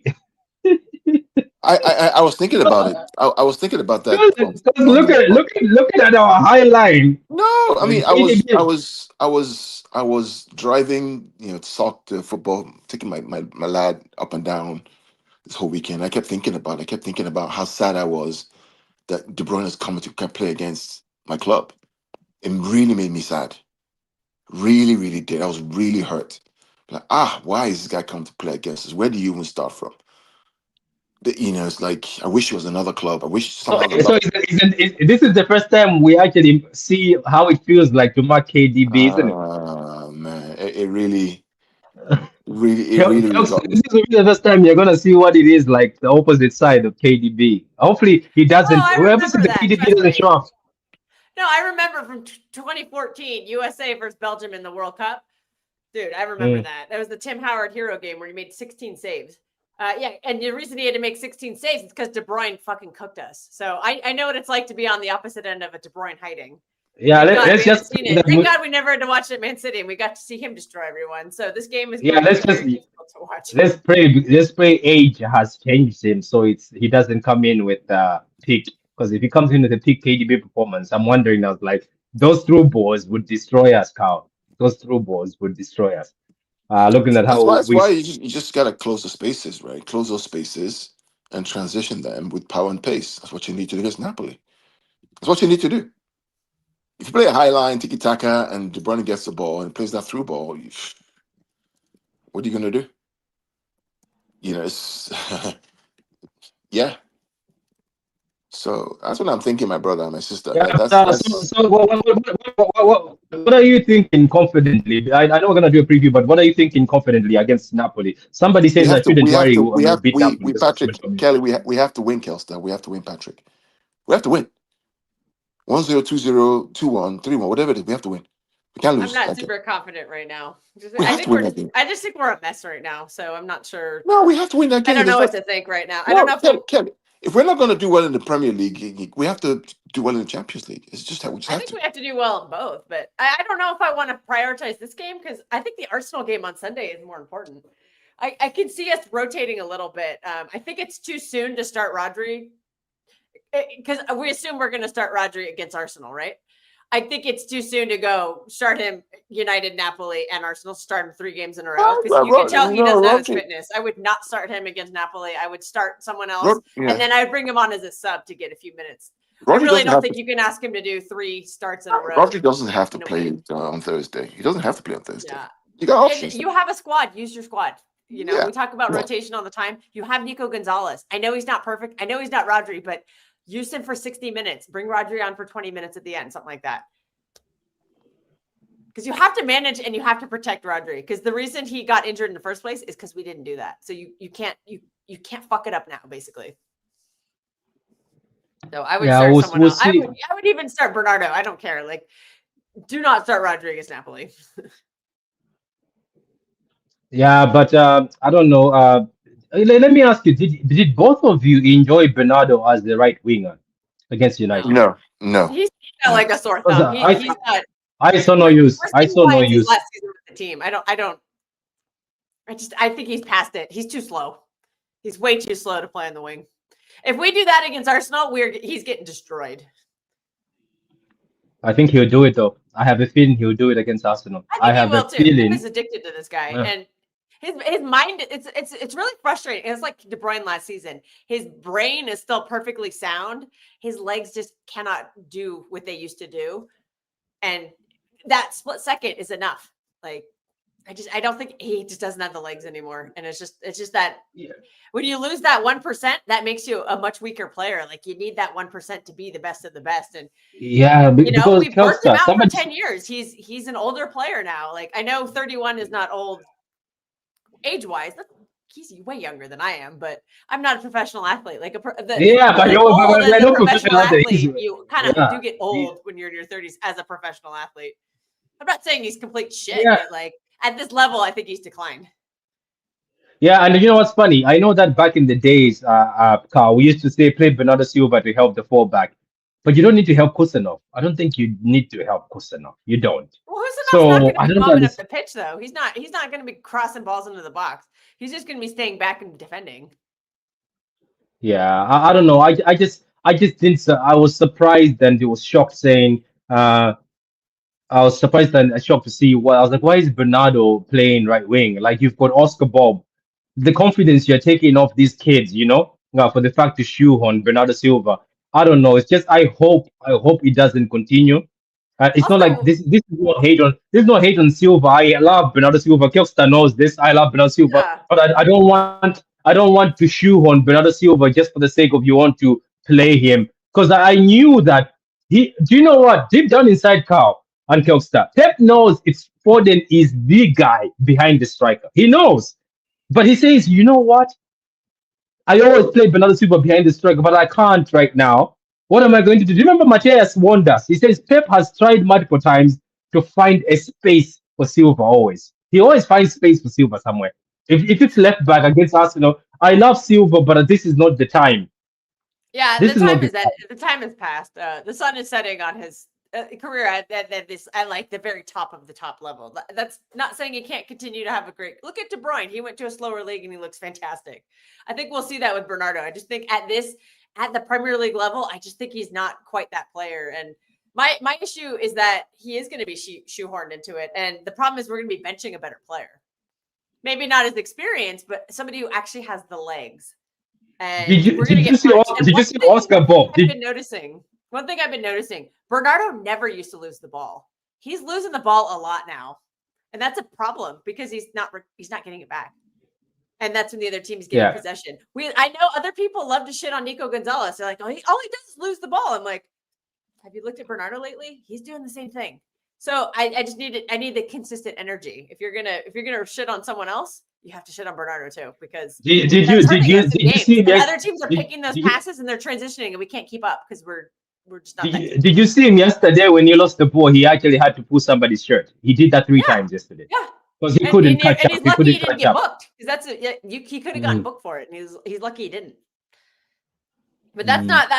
I was thinking about it. I was thinking about that Because look at our high line. No, I mean, KDB. I was driving, to soccer, football, taking my lad up and down this whole weekend. I kept thinking about it. I kept thinking about how sad I was that De Bruyne is coming to play against my club. It really made me sad. Really, really did. I was really hurt. Like, why is this guy coming to play against us? Where do you even start from? It's like I wish it was another club. I wish So, somehow the so luck. this is the first time we actually see how it feels like to mark KDB, isn't it? Man, it really, really Folks, got me. this is really the first time you're gonna see what it is like the opposite side of KDB. Hopefully, he Oh, doesn't. I Well, obviously, remember the that. KDB Trust doesn't me. show up. No, I remember from 2014 USA versus Belgium in the World Cup. Dude, I remember Mm. that. That was the Tim Howard hero game where he made 16 saves. Yeah, and the reason he had to make 16 saves is because De Bruyne fucking cooked us. So I know what it's like to be on the opposite end of a De Bruyne hiding. Yeah, Thank God we let's haven't just seen say it. that. Thank God we never had to watch it at Man City and we got to see him destroy everyone. So this game is Yeah, going to be very difficult to watch. let's pray age has changed him, so he doesn't come in with peak. Because if he comes in with a peak KDB performance, I'm wondering. I was like, those through balls would destroy us, Carl. Those through balls would destroy us. Looking at That's how why. That's we. why you just gotta close the spaces, right? Close those spaces and transition them with power and pace. That's what you need to do against Napoli. That's what you need to do. If you play a high line tiki taka and De Bruyne gets the ball and plays that through ball, what are you gonna do? It's yeah. So that's what I'm thinking, my brother and my sister. Yeah, so, That's so what are you thinking confidently? I know we're gonna do a preview, but what are you thinking confidently against Napoli? Somebody we says I have to shouldn't we have worry. to we We'll have beat Napoli. we That's what Patrick somebody told me. Kelly, we have to win, Kelster. We have to win, Patrick. We have to win. 1-0, 2-0, 2-1, 3-1, whatever it is, we have to win. We can't I'm lose not that game. super confident right now. We have to win that game. I just think we're a mess right now. So I'm not sure. No, we have to win that I game. don't know There's what no to think right now. I don't no know if we. Kelly. If we're not going to do well in the Premier League, we have to do well in the Champions League. It's just how we just I have think to. we have to do well in both, but I don't know if I want to prioritize this game because I think the Arsenal game on Sunday is more important. I can see us rotating a little bit. I think it's too soon to start Rodri because we assume we're going to start Rodri against Arsenal, right? I think it's too soon to go start him United, Napoli, and Arsenal. Start him 3 games in a row because you can tell he doesn't have his fitness. I would not start him against Napoli. I would start someone else, and then I would bring him on as a sub to get a few minutes. I Rodri really doesn't don't have think to. you can ask him to do 3 starts in a row Rodri doesn't have to in a play week. on Thursday. He doesn't have to play on Thursday. Yeah. You got And options. you have a squad. Use your squad. Yeah. We talk about Yeah. rotation all the time. You have Nico Gonzalez. I know he's not perfect. I know he's not Rodri, but use him for 60 minutes. Bring Rodri on for 20 minutes at the end, something like that. Because you have to manage and you have to protect Rodri. Because the reason he got injured in the first place is because we didn't do that. So you can't fuck it up now, basically. So I would Yeah, start someone we'll else. see. I would even start Bernardo. I don't care. Like, do not start Rodriguez Napoli. Yeah, but I don't know. Let me ask you: did both of you enjoy Bernardo as the right winger against United? No. No. He's got like a sore Because thumb. He's not. I saw no We're use. I seeing saw no why it's his use. last season with the team. I think he's past it. He's too slow. He's way too slow to play on the wing. If we do that against Arsenal, he's getting destroyed. I think he'll do it though. I have a feeling he'll do it against Arsenal. I I think he have a will too. Pep feeling. is addicted to this guy, Yeah. and his mind. It's really frustrating. It's like De Bruyne last season. His brain is still perfectly sound. His legs just cannot do what they used to do, and that split second is enough. Like I don't think he just doesn't have the legs anymore, and it's just that. Yeah. When you lose that 1%, that makes you a much weaker player. Like you need that 1% to be the best of the best. And Yeah, because we've worked him Kelster, out for somebody. 10 years. He's an older player now. Like I know 31 is not old age-wise. He's way younger than I am, but I'm not a professional athlete. Like Yeah, but you're old as I a know professional athlete. athlete, you kind of Yeah. do get old when you're in your 30s as a professional athlete. I'm not saying he's complete shit, Yeah. but like at this level, I think he's declined. Yeah, and you know what's funny? I know that back in the days, Carl, we used to say play Bernardo Silva to help the fullback, but you don't need to help Kusanov. I don't think you need to help Kusanov. You don't. Well, Husanov's So not going I to be don't bombing up understand. the pitch, though. He's not going to be crossing balls into the box. He's just going to be staying back and defending. Yeah, I don't know. I just didn't. I was surprised and it was shocked saying. I was surprised and shocked to see what I was like. Why is Bernardo playing right wing? Like you've got Oscar Bob, the confidence you're taking off these kids, for the fact to shoehorn Bernardo Silva. I don't know. It's just I hope it doesn't continue. It's not like Also, this is no hate on Silva. I love Bernardo Silva. Kelster knows this. I love Bernardo Silva, yeah, but I don't want to shoehorn Bernardo Silva just for the sake of you want to play him because I knew that he. Do you know what? Deep down inside, Carl and Kelster, Pep knows it's Foden is the guy behind the striker. He knows, but he says, you know what? I always play Bernardo Silva behind the striker, but I can't right now. What am I going to do? Do you remember Mateus warned us? He says Pep has tried multiple times to find a space for Silva always. He always finds space for Silva somewhere. If it's left back against Arsenal, I love Silva, but this is not the time. yeah. This is not the time. The time has passed. The sun is setting on his career at this. I like the very top of the top level. That's not saying he can't continue to have a great look at De Bruyne. He went to a slower league and he looks fantastic. I think we'll see that with Bernardo. I just think at the Premier League level, I just think he's not quite that player. And my issue is that he is going to be shoehorned into it. And the problem is we're going to be benching a better player. Maybe not as experienced, but somebody who actually has the legs. And we're going to get punched. Did you see Oscar Bob? One thing I've been noticing, Bernardo never used to lose the ball. He's losing the ball a lot now. And that's a problem because he's not getting it back. And that's when the other team is getting possession. I know other people love to shit on Nico Gonzalez. They're like, all he does is lose the ball. I'm like, have you looked at Bernardo lately? He's doing the same thing. So I just need the consistent energy. If you're gonna shit on someone else, you have to shit on Bernardo too, because did you see the other teams are picking those passes and they're transitioning and we can't keep up because we're just not. Did you see him yesterday when he lost the ball? He actually had to pull somebody's shirt. He did that three times yesterday. Yeah. Because he couldn't catch up. He's lucky he didn't get booked because he could have gotten booked for it, and he's lucky he didn't. But that's not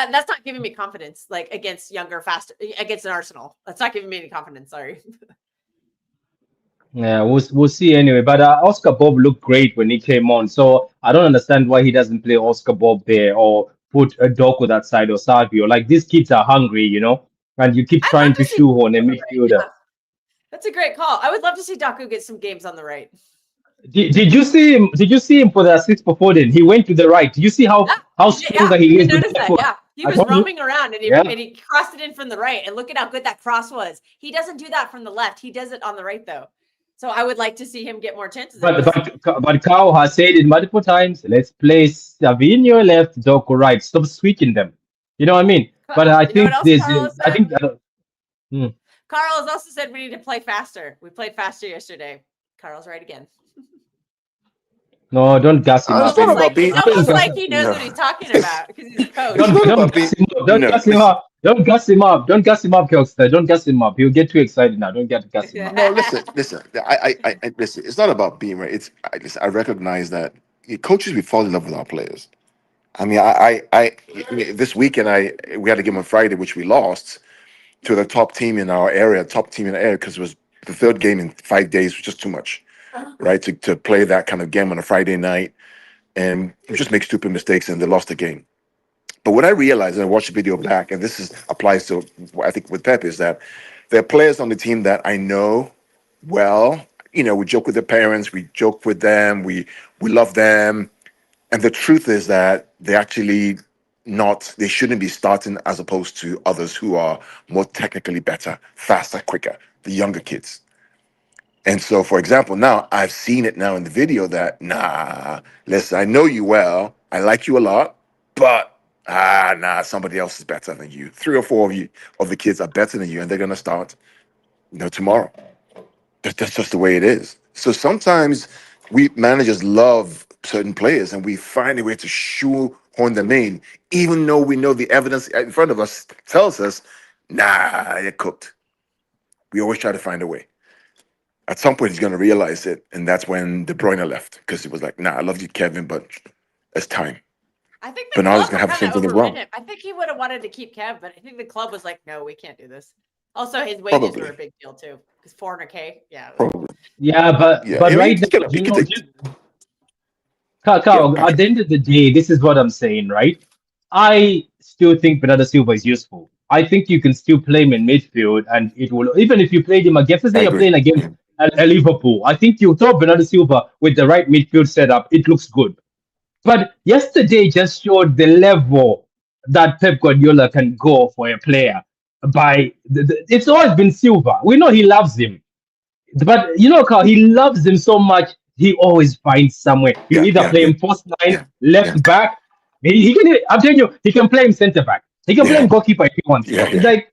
giving me confidence, like against younger, faster, against an Arsenal. That's not giving me any confidence. Sorry. Yeah, we'll see anyway. But Oscar Bob looked great when he came on, so I don't understand why he doesn't play Oscar Bob there or put a Doku that side or Savio. Like these kids are hungry, and you keep trying to shoehorn a midfielder. Yeah. That's a great call. I would love to see Doku get some games on the right. Did you see him? Did you see him for the assist for Foden? He went to the right. Did you see how stronger he is? Yeah, he was roaming around and he crossed it in from the right. And look at how good that cross was. He doesn't do that from the left. He does it on the right though. So I would like to see him get more chances. But Kao has said it multiple times. Let's play Savinho left, Doku right. Stop switching them. You know what I mean? But I think Carl has also said we need to play faster. We played faster yesterday. Carl's right again. No, don't gas him up. It's almost like he knows what he's talking about because he's a coach. Don't gas him up. Don't gas him up, Kelster. Don't gas him up. He'll get too excited now. Don't get gas him up. No, listen. I listen. It's not about being right. I recognize that coaches, we fall in love with our players. I mean, I this weekend we had a game on Friday which we lost to the top team in our area, because it was the third game in 5 days, was just too much, right? To play that kind of game on a Friday night and just make stupid mistakes and they lost the game. But what I realized, and I watched the video back, and applies to, I think, with Pep, is that there are players on the team that I know well. We joke with their parents, we joke with them, we love them. And the truth is that they shouldn't be starting as opposed to others who are more technically better, faster, quicker, the younger kids. And so, for example, now I've seen it now in the video that, listen, I know you well, I like you a lot, but somebody else is better than you. 3 or 4 of the kids are better than you, and they're going to start, tomorrow. That's just the way it is. So sometimes we managers love certain players, and we find a way to shoehorn them in, even though we know the evidence in front of us tells us, you're cooked. We always try to find a way. At some point, he's going to realize it, and that's when De Bruyne left, because he was like, I love you, Kevin, but it's time. I think Bernardo's going to have the same thing as well. I think he would have wanted to keep Kev, but I think the club was like, no, we can't do this. Also, his wages were a big deal, too, because $400K, yeah. Probably. Yeah, but right now, Kakao, at the end of the day, this is what I'm saying, right? I still think Bernardo Silva is useful. I think you can still play him in midfield, and it will, even if you played him against, let's say you're playing against Liverpool, I think you throw Bernardo Silva with the right midfield setup, it looks good. But yesterday just showed the level that Pep Guardiola can go for a player. it's always been Silva. We know he loves him. But you know, Carl, he loves him so much. He always finds somewhere. You Yeah, either yeah, play yeah, him first line, yeah, yeah, left back. He can. I'm telling you, he can play him centre back. He can play yeah, him goalkeeper if he wants. yeah, It's yeah, like,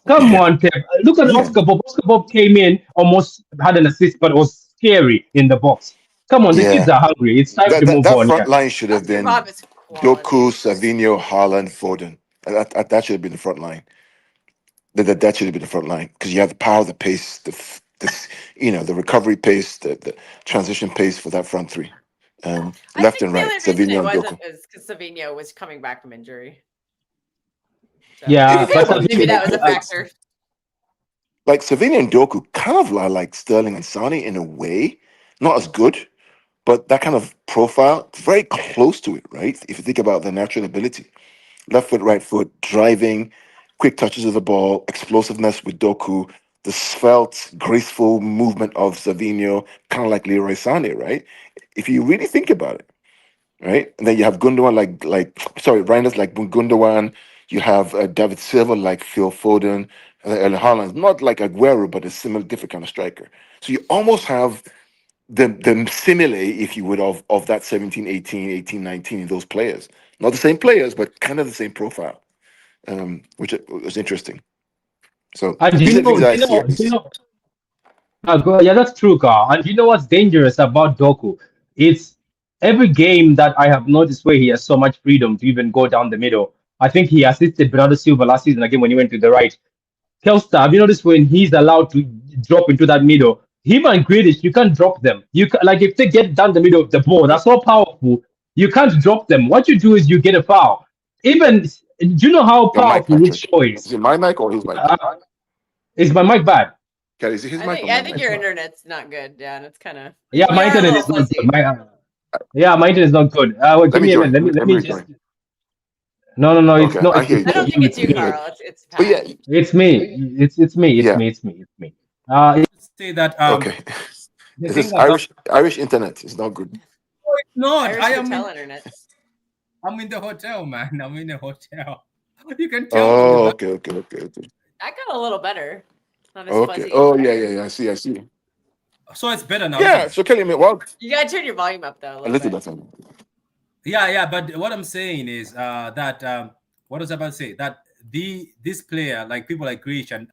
come yeah, on, Pep. Look at yeah. Oscar Bob. Oscar Bob came in, almost had an assist, but it was scary in the box. Come on, the kids Yeah. are hungry. It's time That, to that move that on. front Yeah. line should have Oscar been Bob is Doku, quality. Savinho, Haaland, Foden. That should have been the front line. That should have been the front line because you have the power, the pace, the recovery pace, the transition pace for that front three, I left think and the right, only reason Savinho it and wasn't Doku. is because Savino was coming back from injury. So Yeah, It's but hard to maybe say. that was a Like factor. like Savinho and Doku kind of are like Sterling and Sane in a way, not as good, but that kind of profile, very close to it, right? If you think about their natural ability. Left foot, right foot, driving, quick touches of the ball, explosiveness with Doku, the svelte, graceful movement of Savinho, kind of like Leroy Sané, right? If you really think about it, right? And then you have Gundogan Reinders like Gundogan. You have David Silva like Phil Foden, and Haaland, not like Aguero, but a similar, different kind of striker. So you almost have the simile, if you would, of that 17, 18, 18, 19, those players. Not the same players, but kind of the same profile, which was interesting. So and these are the things I see at you least. know, yeah, that's true, Carl. And you know what's dangerous about Doku? It's every game that I have noticed where he has so much freedom to even go down the middle. I think he assisted Bernardo Silva last season again when he went to the right. Telstar, have you noticed when he's allowed to drop into that middle? Him and Grealish, you can't drop them. Like if they get down the middle of the ball, that's so powerful. You can't drop them. What you do is you get a foul. Even do you know how Your mic, powerful Luke Patrick. Shaw Is is? it my mic or his mic? Uh, is my mic bad? Kelly, is it his mic or I my think mic? your internet's not good. Yeah, and it's kind of Yeah, my you're a internet little is not good. fuzzy. Yeah, my internet is not good. Well, Let give me me a join. minute. Let Let me me just. rejoin. No, no, no. It's Okay, not. I hear It's you. I not don't Kelly. think you. it's It's you, I hear me. you. Carl. It's But yeah, Pat. It's me. It's me. It's yeah. me. It's me. It's me. Say that Okay. the It's thing this about Irish internet. It's not good. no, it's not. Irish hotel internet. I'm in the hotel, man. I'm in the hotel. You can tell from the Oh, back. okay. That got a little better. Not as Okay. fuzzy as Oh, prior. yeah. I see. So it's better now, isn't Yeah. it? So Kelly, man, well, You gotta turn your volume up though a a little little bit. better. Yeah. But what I'm saying is that what was I about to say? That this player, like people like Grish and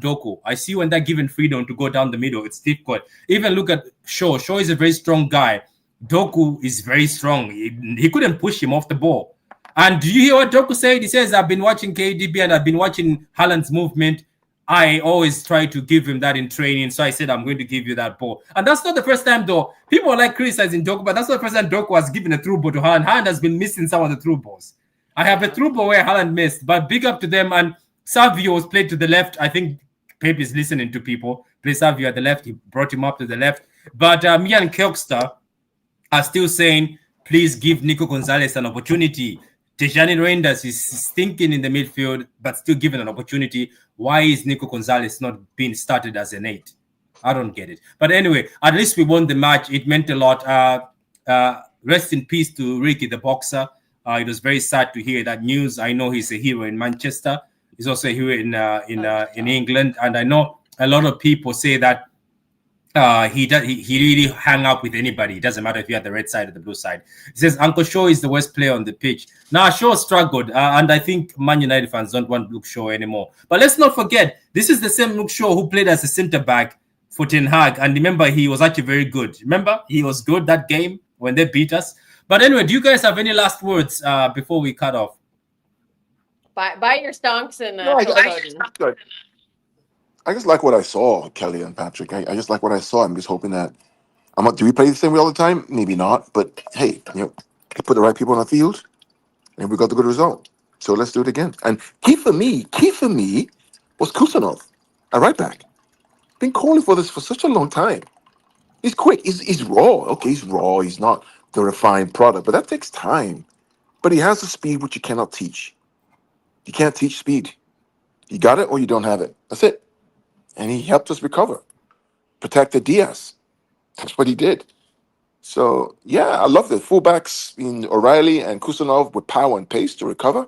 Doku, I see when they're given freedom to go down the middle, it's difficult. Even look at Shaw. Shaw is a very strong guy. Doku is very strong. He couldn't push him off the ball. And do you hear what Doku said? He says, I've been watching KDB and I've been watching Haaland's movement. I always try to give him that in training. So I said, I'm going to give you that ball. And that's not the first time, though. People are like criticizing Doku, but that's not the first time Doku was given a through ball to Haaland. Haaland has been missing some of the through balls. I have a through ball where Haaland missed, but big up to them. And Savio was played to the left. I think Pep is listening to people. Play Savio at the left. He brought him up to the left. But me and Kelkster are still saying, please give Nico Gonzalez an opportunity. Tejani Reinders is thinking in the midfield, but still given an opportunity. Why is Nico Gonzalez not being started as an 8? I don't get it. But anyway, at least we won the match. It meant a lot. Rest in peace to Ricky, the boxer. It was very sad to hear that news. I know he's a hero in Manchester. He's also a hero in England. And I know a lot of people say that he really hang out with anybody. It doesn't matter if you're at the red side or the blue side. He says Uncle Shaw is the worst player on the pitch. Now Shaw struggled, and I think Man United fans don't want Luke Shaw anymore. But let's not forget, this is the same Luke Shaw who played as a centre back for Ten Hag, and remember he was actually very good. Remember he was good that game when they beat us. But anyway, do you guys have any last words before we cut off? Buy your stonks and No, Phil Foden. I just like what I saw, Kelly and Patrick. I just like what I saw. I'm just hoping that do we play the same way all the time? Maybe not, but hey, put the right people on the field, and we got the good result. So let's do it again. And key for me was Kusanov, a right back. Been calling for this for such a long time. He's quick. He's raw. Okay, he's raw. He's not the refined product, but that takes time. But he has the speed which you cannot teach. You can't teach speed. You got it or you don't have it. That's it. And he helped us recover, protected Diaz. That's what he did. So yeah, I love the fullbacks in O'Reilly and Kusanov with power and pace to recover.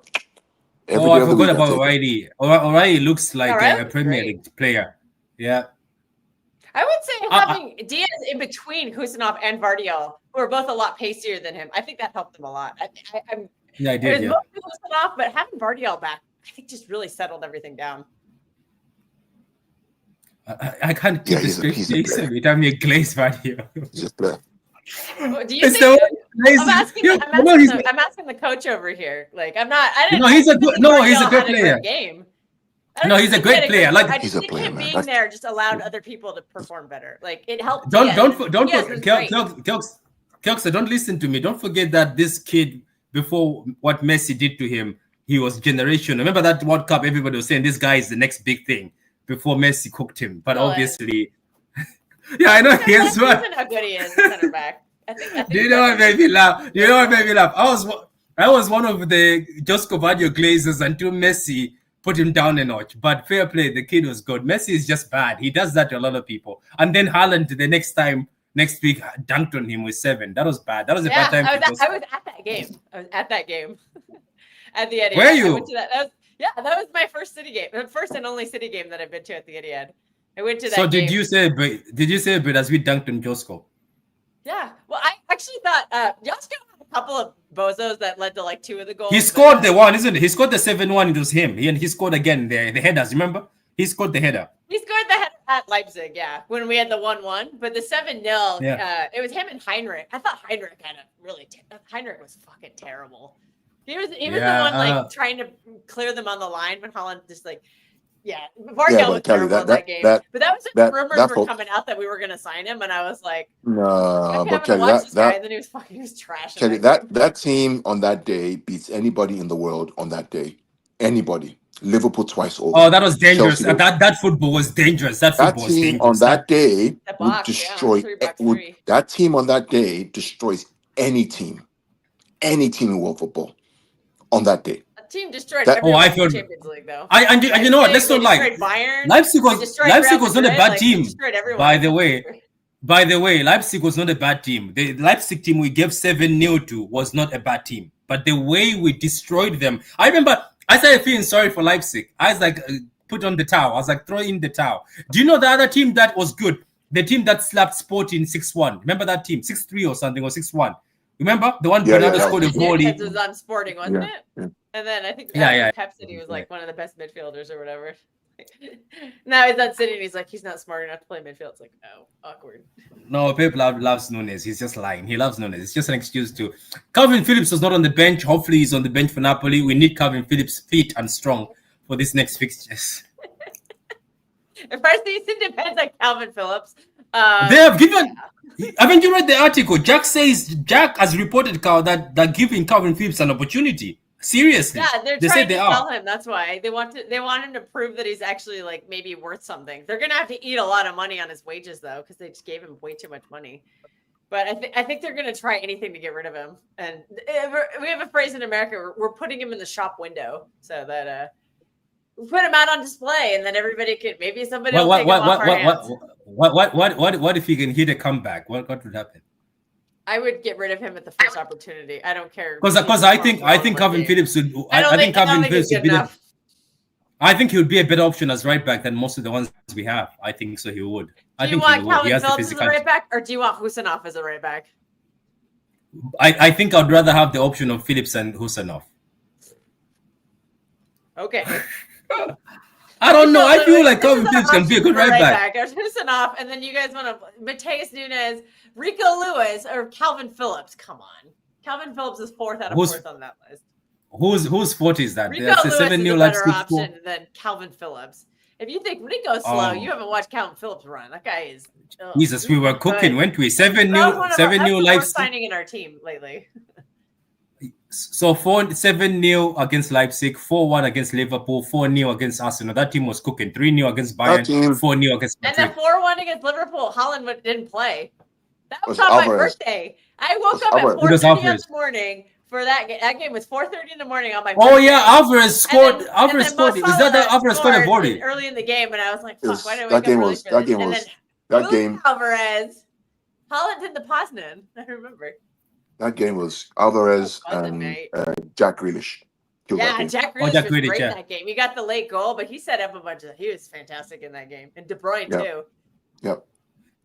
Every Oh, day I of the forgot week, I about take him. O'Reilly. O'Reilly looks like O'Reilly a looks Premier great. League player. Yeah. I would say I- having Diaz in between Kusanov and Vardiol, who are both a lot pacier than him, I think that helped him a lot. I'm Yeah, I it did. was Yeah. mostly Kusanov, but having Vardiol back, I think just really settled everything down. I can't keep Yeah, a he's straight a face player. every time you glaze right here. He's a player. Do you It's think? the I'm asking. Yeah, I'm asking the coach over here. Like, I'm not. I didn't. No, he's I a didn't good. think No, he's a Vardiol good had player. great game. I No, don't he's think a he had great player. game. Like I He's just a think player, him man. being That's- there just allowed other people to perform better. Like, it helped. don't Diaz, don't Diaz was great. Kelso, don't listen to me. Don't forget that this kid, before what Messi did to him, he was generational. Remember that World Cup? Everybody was saying this guy is the next big thing before Messi cooked him. But Still is. obviously, yeah, I know he is. Last But season, how good he is, at center back. I think do you know what made me laugh? Do you know what made me laugh? I was one of the Josco Vadio glazers until Messi put him down a notch. But fair play, the kid was good. Messi is just bad. He does that to a lot of people. And then Haaland the next week dunked on him with 7. That was bad. That was a bad time. I was at that game. I was at that game at the Etihad. Were you? I went to that. That was my first City game, the first and only City game that I've been to at the Etihad. I went to that. So game. did you say a bit as we dunked on Josco? Yeah. Well, I actually thought Josko had a couple of bozos that led to like 2 of the goals. He scored the one, isn't it? He scored the 7-1. It was him. And he scored again the headers. Remember? He scored the header. He scored the header at Leipzig, yeah, when we had the 1-1. But the 7-0, it was him and Heinrich. I thought Heinrich had a really Heinrich was fucking terrible. He was the one like trying to clear them on the line when Haaland just like. Yeah, Vardiol was terrible in that game. But that was when rumors were coming out that we were going to sign him, and I was like, no, but Kelly, and then he was trash. Kelly, that team on that day beats anybody in the world on that day. Anybody. Liverpool twice over. Oh, that was dangerous. Chelsea, that football was dangerous. That football was team dangerous. on that day would box, destroy. 3-3. That team on that day destroys any team in world football on that day. Team destroyed everyone in the Champions League, though. And you know what? Let's not lie. Leipzig was not a bad team. By the way, Everyone. Leipzig was not a bad team. The Leipzig team we gave 7-0 to was not a bad team. But the way we destroyed them, I remember I started feeling sorry for Leipzig. I was like, put on the towel. I was like, throw in the towel. Do you know the other team that was good? The team that slapped Sporting 6-1. Remember that team? 6-3 or something, or 6-1. Remember the one Bernardo scored a volley. It was on Sporting, wasn't it? Yeah. And then I think Pep said he was like one of the best midfielders or whatever. Now he's not sitting. He's like, he's not smart enough to play midfield. It's like, oh, awkward. No, Pep loves Nunes. He's just lying. He loves Nunes. It's just an excuse to. Calvin Phillips was not on the bench. Hopefully, he's on the bench for Napoli. We need Calvin Phillips fit and strong for this next fixtures. First season depends on Calvin Phillips. They have given. Haven't you read the article? Jack has reported, Carl, that they're giving Calvin Phillips an opportunity. Seriously, yeah, they're trying to sell him. That's why they want him to prove that he's actually like maybe worth something. They're gonna have to eat a lot of money on his wages though, because they just gave him way too much money. But I think they're gonna try anything to get rid of him. And we have a phrase in America: we're putting him in the shop window, so that we put him out on display, and then everybody could maybe somebody will take him off our hands. What if he can hit a comeback? What would happen? I would get rid of him at the first opportunity. I don't care because I think Calvin Phillips would. I think Calvin Phillips would be I think he would be a better option as right back than most of the ones we have. I think so. He would. Do you want Calvin Phillips as a right back, or do you want Husanov as a right back? I think I'd rather have the option of Phillips and Husanov. Okay. I don't know. I feel like Calvin Phillips can be a good right back. There's Husanov, and then you guys want to Mateus Nunes, Rico Lewis, or Calvin Phillips. Come on, Calvin Phillips is 4th out of 4th on that list. Whose 40 is that? Rico Lewis is a better option than Calvin Phillips. If you think Rico's slow, you haven't watched Calvin Phillips run. That guy is. Jesus, we were cooking, weren't we? 7-0 Leipzig. Signing in our team lately. So 7-0 against Leipzig, 4-1 against Liverpool, 4-0 against Arsenal. That team was cooking. 3-0 against Bayern, 4-0 against Madrid. And then 4-1 against Liverpool. Holland didn't play. That was on my birthday. I woke up at 4:30 in the morning for that game. That game was 4:30 in the morning on my birthday. Oh yeah, Alvarez scored. Alvarez scored. Is that Alvarez scored a volley early in the game? And I was like, "Fuck, why did I wake up early for this?" That game. Alvarez. Holland did the Poznan. I remember. That game was Alvarez and Jack Grealish. Yeah, Jack Oh, Grealish Jack was Grealish, great in yeah. that game. He got the late goal, but he set up a bunch of. He was fantastic in that game, and De Bruyne too. Yep.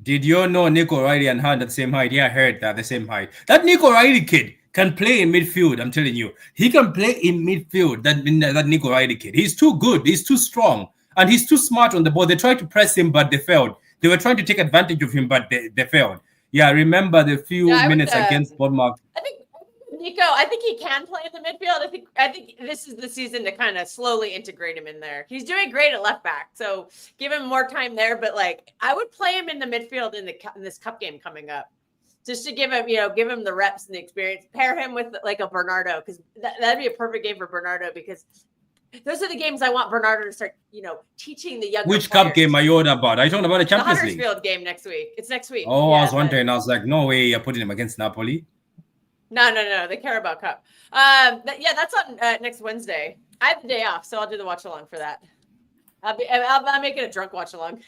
Did you know Nico Riley and Hunt at the same height? Yeah, I heard that the same height. That Nico Riley kid can play in midfield. I'm telling you, he can play in midfield. That Nico Riley kid, he's too good. He's too strong, and he's too smart on the ball. They tried to press him, but they failed. They were trying to take advantage of him, but they failed. Yeah, I remember the few Yeah, minutes against Bournemouth. I think Nico. I think he can play in the midfield. I think this is the season to kind of slowly integrate him in there. He's doing great at left back, so give him more time there. But like, I would play him in the midfield in this cup game coming up, just to give him the reps and the experience. Pair him with like a Bernardo, because that'd be a perfect game for Bernardo, because those are the games I want Bernardo to start, teaching the younger Which players. cup game are you on about? Are you talking about the The Champions League? Huddersfield game next week. It's next week. Oh, Yeah, I was wondering. I was like, no way, you're putting him against Napoli. No, the Carabao Cup. That's on next Wednesday. I have the day off, so I'll do the watch along for that. I'll make it a drunk watch along.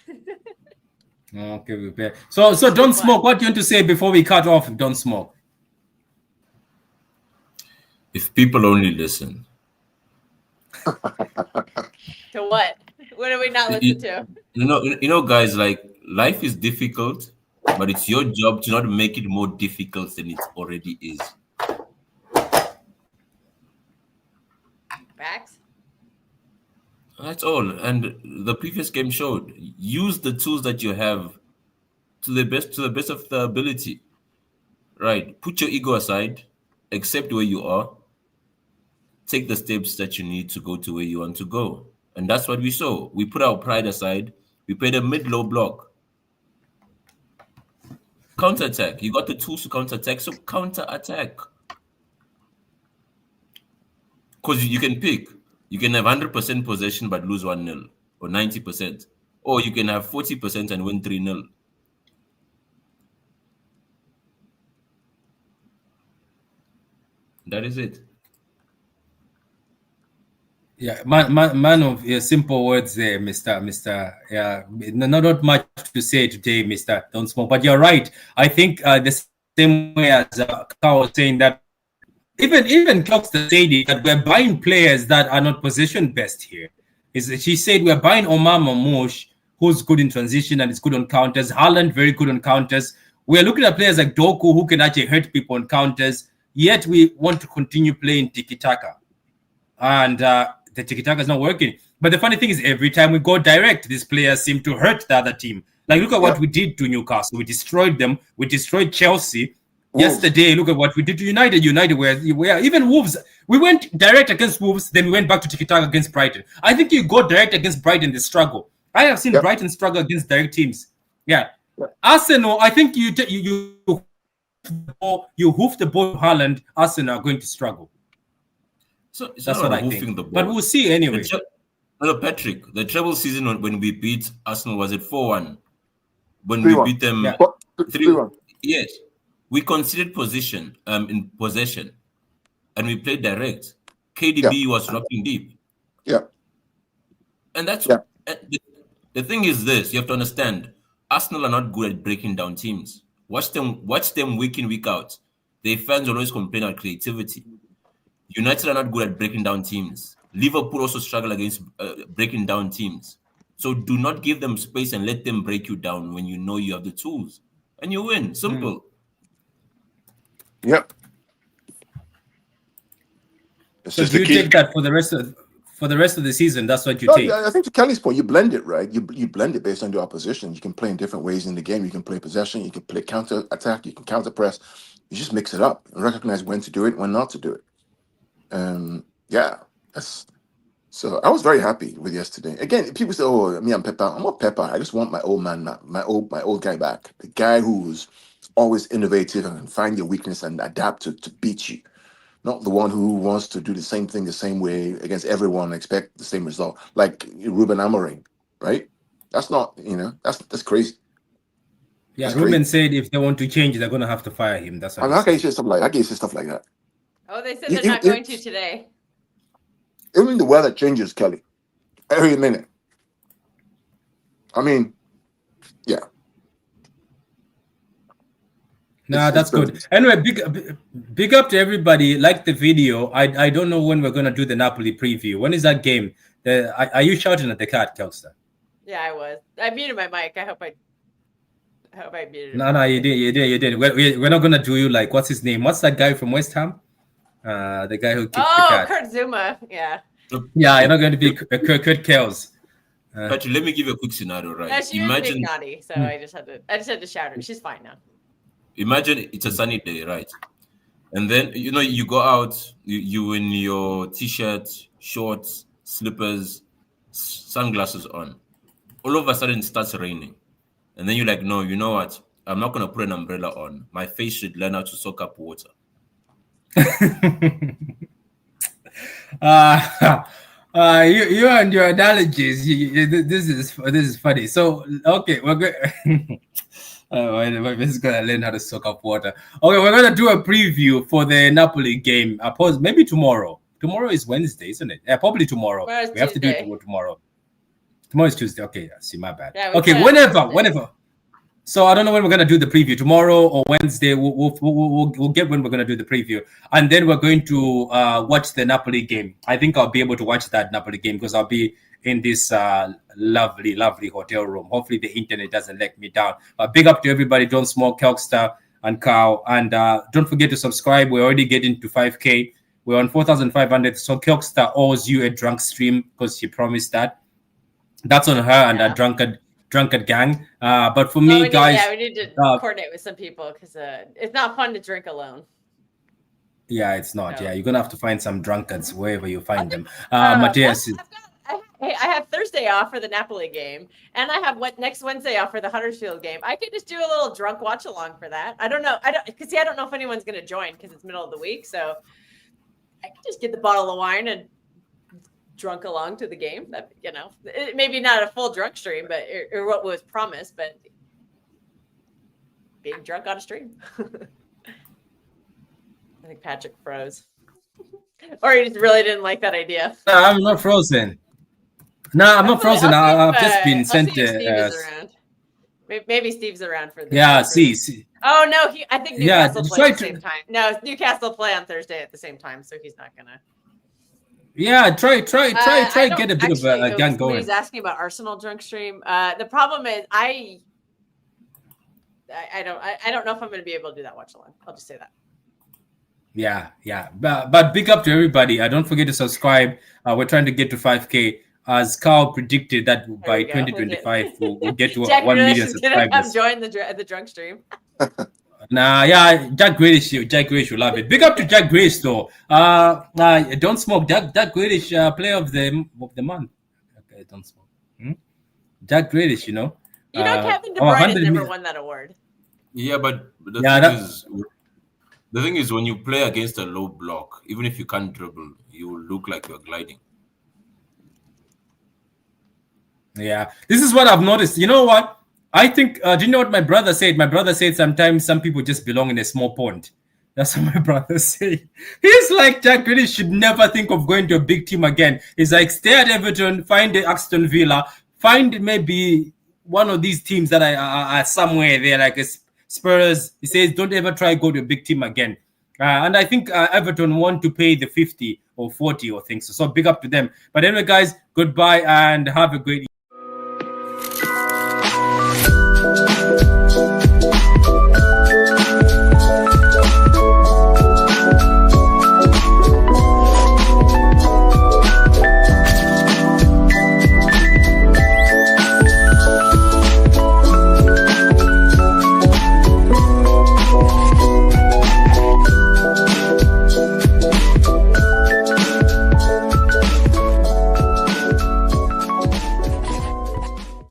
Okay. So don't smoke. What do you want to say before we cut off? Don't smoke. If people only listen. To what? What do we not listen to? You know, guys, like, life is difficult, but it's your job to not make it more difficult than it already is. Facts. That's all. And the previous game showed. Use the tools that you have to the best of the ability. Right. Put your ego aside. Accept where you are. Take the steps that you need to go to where you want to go. And that's what we saw. We put our pride aside. We played a mid-low block. Counter-attack. You got the tools to counter-attack, so counter-attack. Because you can pick. You can have 100% possession but lose 1-0 or 90%. Or you can have 40% and win 3-0. That is it. Yeah, man of simple words there, Mr. Yeah, not much to say today, Mr. Don't Smoke. But you're right. I think the same way as Carl was saying that even Klockster said it, that we're buying players that are not position best here. She said we're buying Omar Mamouche, who's good in transition and is good on counters. Haaland, very good on counters. We're looking at players like Doku, who can actually hurt people on counters. Yet we want to continue playing tiki-taka. And the tiki-taka is not working. But the funny thing is, every time we go direct, these players seem to hurt the other team. Like, look at what we did to Newcastle. We destroyed them. We destroyed Chelsea. Yesterday, look at what we did to United. Where even Wolves, we went direct against Wolves, then we went back to tiki-taka against Brighton. I think you go direct against Brighton, they struggle. I have seen Brighton struggle against direct teams. Yeah. Arsenal, I think you hoof the ball to Haaland, Arsenal are going to struggle. So it's that's not what I think. But we'll see anyway. Patrick, the treble season when we beat Arsenal, was it 4-1? When we beat them 3-1. Yes. We conceded in possession, and we played direct. KDB was rocking deep. Yeah. And that's the thing is this, you have to understand, Arsenal are not good at breaking down teams. Watch them week in, week out. Their fans always complain about creativity. United are not good at breaking down teams. Liverpool also struggle against breaking down teams. So do not give them space and let them break you down when you know you have the tools. And you win. Simple. Yep. So do you take that for the rest of the season? That's what you take. I think to Kelly's point, you blend it, right? You blend it based on your opposition. You can play in different ways in the game. You can play possession. You can play counter attack. You can counter press. You just mix it up and recognize when to do it, when not to do it. So I was very happy with yesterday. Again, people say, "Oh, me, I'm Pepper." I'm not Pepper. I just want my old man, my old guy back. The guy who's always innovative and can find your weakness and adapt to beat you. Not the one who wants to do the same thing the same way against everyone and expect the same result. Like Ruben Amorim, right? That's not, that's crazy. Yeah, Ruben said if they want to change, they're going to have to fire him. That's what how can you say stuff like that? How can you say stuff like that? Oh, they said they're not going to today. Even the weather changes, Kelly, every minute. I mean, yeah. Nah, that's good. Anyway, big up to everybody. Like the video. I don't know when we're gonna do the Napoli preview. When is that game? Are you shouting at the cat, Kelster? Yeah, I was. I muted my mic. I hope I muted it. No, you did. We're not gonna do you like what's his name? What's that guy from West Ham? The guy who kicked the cat. Kurt Zuma. Yeah. Yeah, you're not going to be Kurt Kells. Patrick, let me give you a quick scenario, right? No, she was being naughty, so I just had to shout her. She's fine now. Imagine it's a sunny day, right? And then you go out, you in your t-shirt, shorts, slippers, sunglasses on. All of a sudden it starts raining. And then you're like, no, you know what? I'm not gonna put an umbrella on. My face should learn how to soak up water. You and your analogies. This is funny. So okay, we're good. We're just gonna learn how to soak up water. Okay, we're gonna do a preview for the Napoli game. I suppose maybe tomorrow. Tomorrow is Wednesday, isn't it? Yeah, probably tomorrow. We have to do it tomorrow. Tomorrow is Tuesday. Okay, see, my bad. Yeah, okay, whenever. So I don't know when we're gonna do the preview, tomorrow or Wednesday. We'll get when we're gonna do the preview, and then we're going to watch the Napoli game. I think I'll be able to watch that Napoli game because I'll be in this lovely hotel room. Hopefully the internet doesn't let me down. Big up to everybody, Don't Smoke, Kelkster, and Carl, and don't forget to subscribe. We're already getting to 5K. We're on 4,500. So Kelkster owes you a drunk stream because she promised that. That's on her and a drunkard gang. But for me, guys, we need to coordinate with some people because it's not fun to drink alone. Yeah, it's not. No. Yeah, you're gonna have to find some drunkards wherever you find them. Matthias, I have Thursday off for the Napoli game, and I have next Wednesday off for the Huddersfield game. I could just do a little drunk watch along for that. I don't know. I don't know if anyone's gonna join because it's middle of the week. So I could just get the bottle of wine and drunk along to the game. That maybe not a full drunk stream, but or what was promised, but being drunk on a stream. I think Patrick froze, or he just really didn't like that idea. No, I'm not frozen. No, I'm not frozen. I've just been sent to. Maybe Steve's around for this. Yeah, see. Oh no, I think Newcastle play at the same time. No, Newcastle play on Thursday at the same time, so he's not gonna. Yeah, try get a bit of a gang going. He's asking about Arsenal drunk stream. The problem is I don't know if I'm going to be able to do that watch along. I'll just say that. Yeah. But big up to everybody. Don't forget to subscribe. We're trying to get to 5K. As Carl predicted that by 2025 we'll get to 1 million subscribers. Come join the drunk stream. Nah, yeah, Jack Grealish will love it. Big up to Jack Grealish though. Don't Smoke. Jack Grealish, player of the month. Okay, Don't Smoke. Jack Grealish, Kevin De Bruyne has never won that award. Yeah, but the thing is, when you play against a low block, even if you can't dribble, you will look like you're gliding. Yeah, this is what I've noticed. You know what? I think, do you know what my brother said? My brother said sometimes some people just belong in a small pond. That's what my brother said. He's like, Jack Grealish should never think of going to a big team again. He's like, stay at Everton, find the Aston Villa, find maybe one of these teams that are somewhere there, like a Spurs. He says, don't ever try go to a big team again. And I think Everton want to pay the 50 or 40 or things. So big up to them. But anyway, guys, goodbye and have a great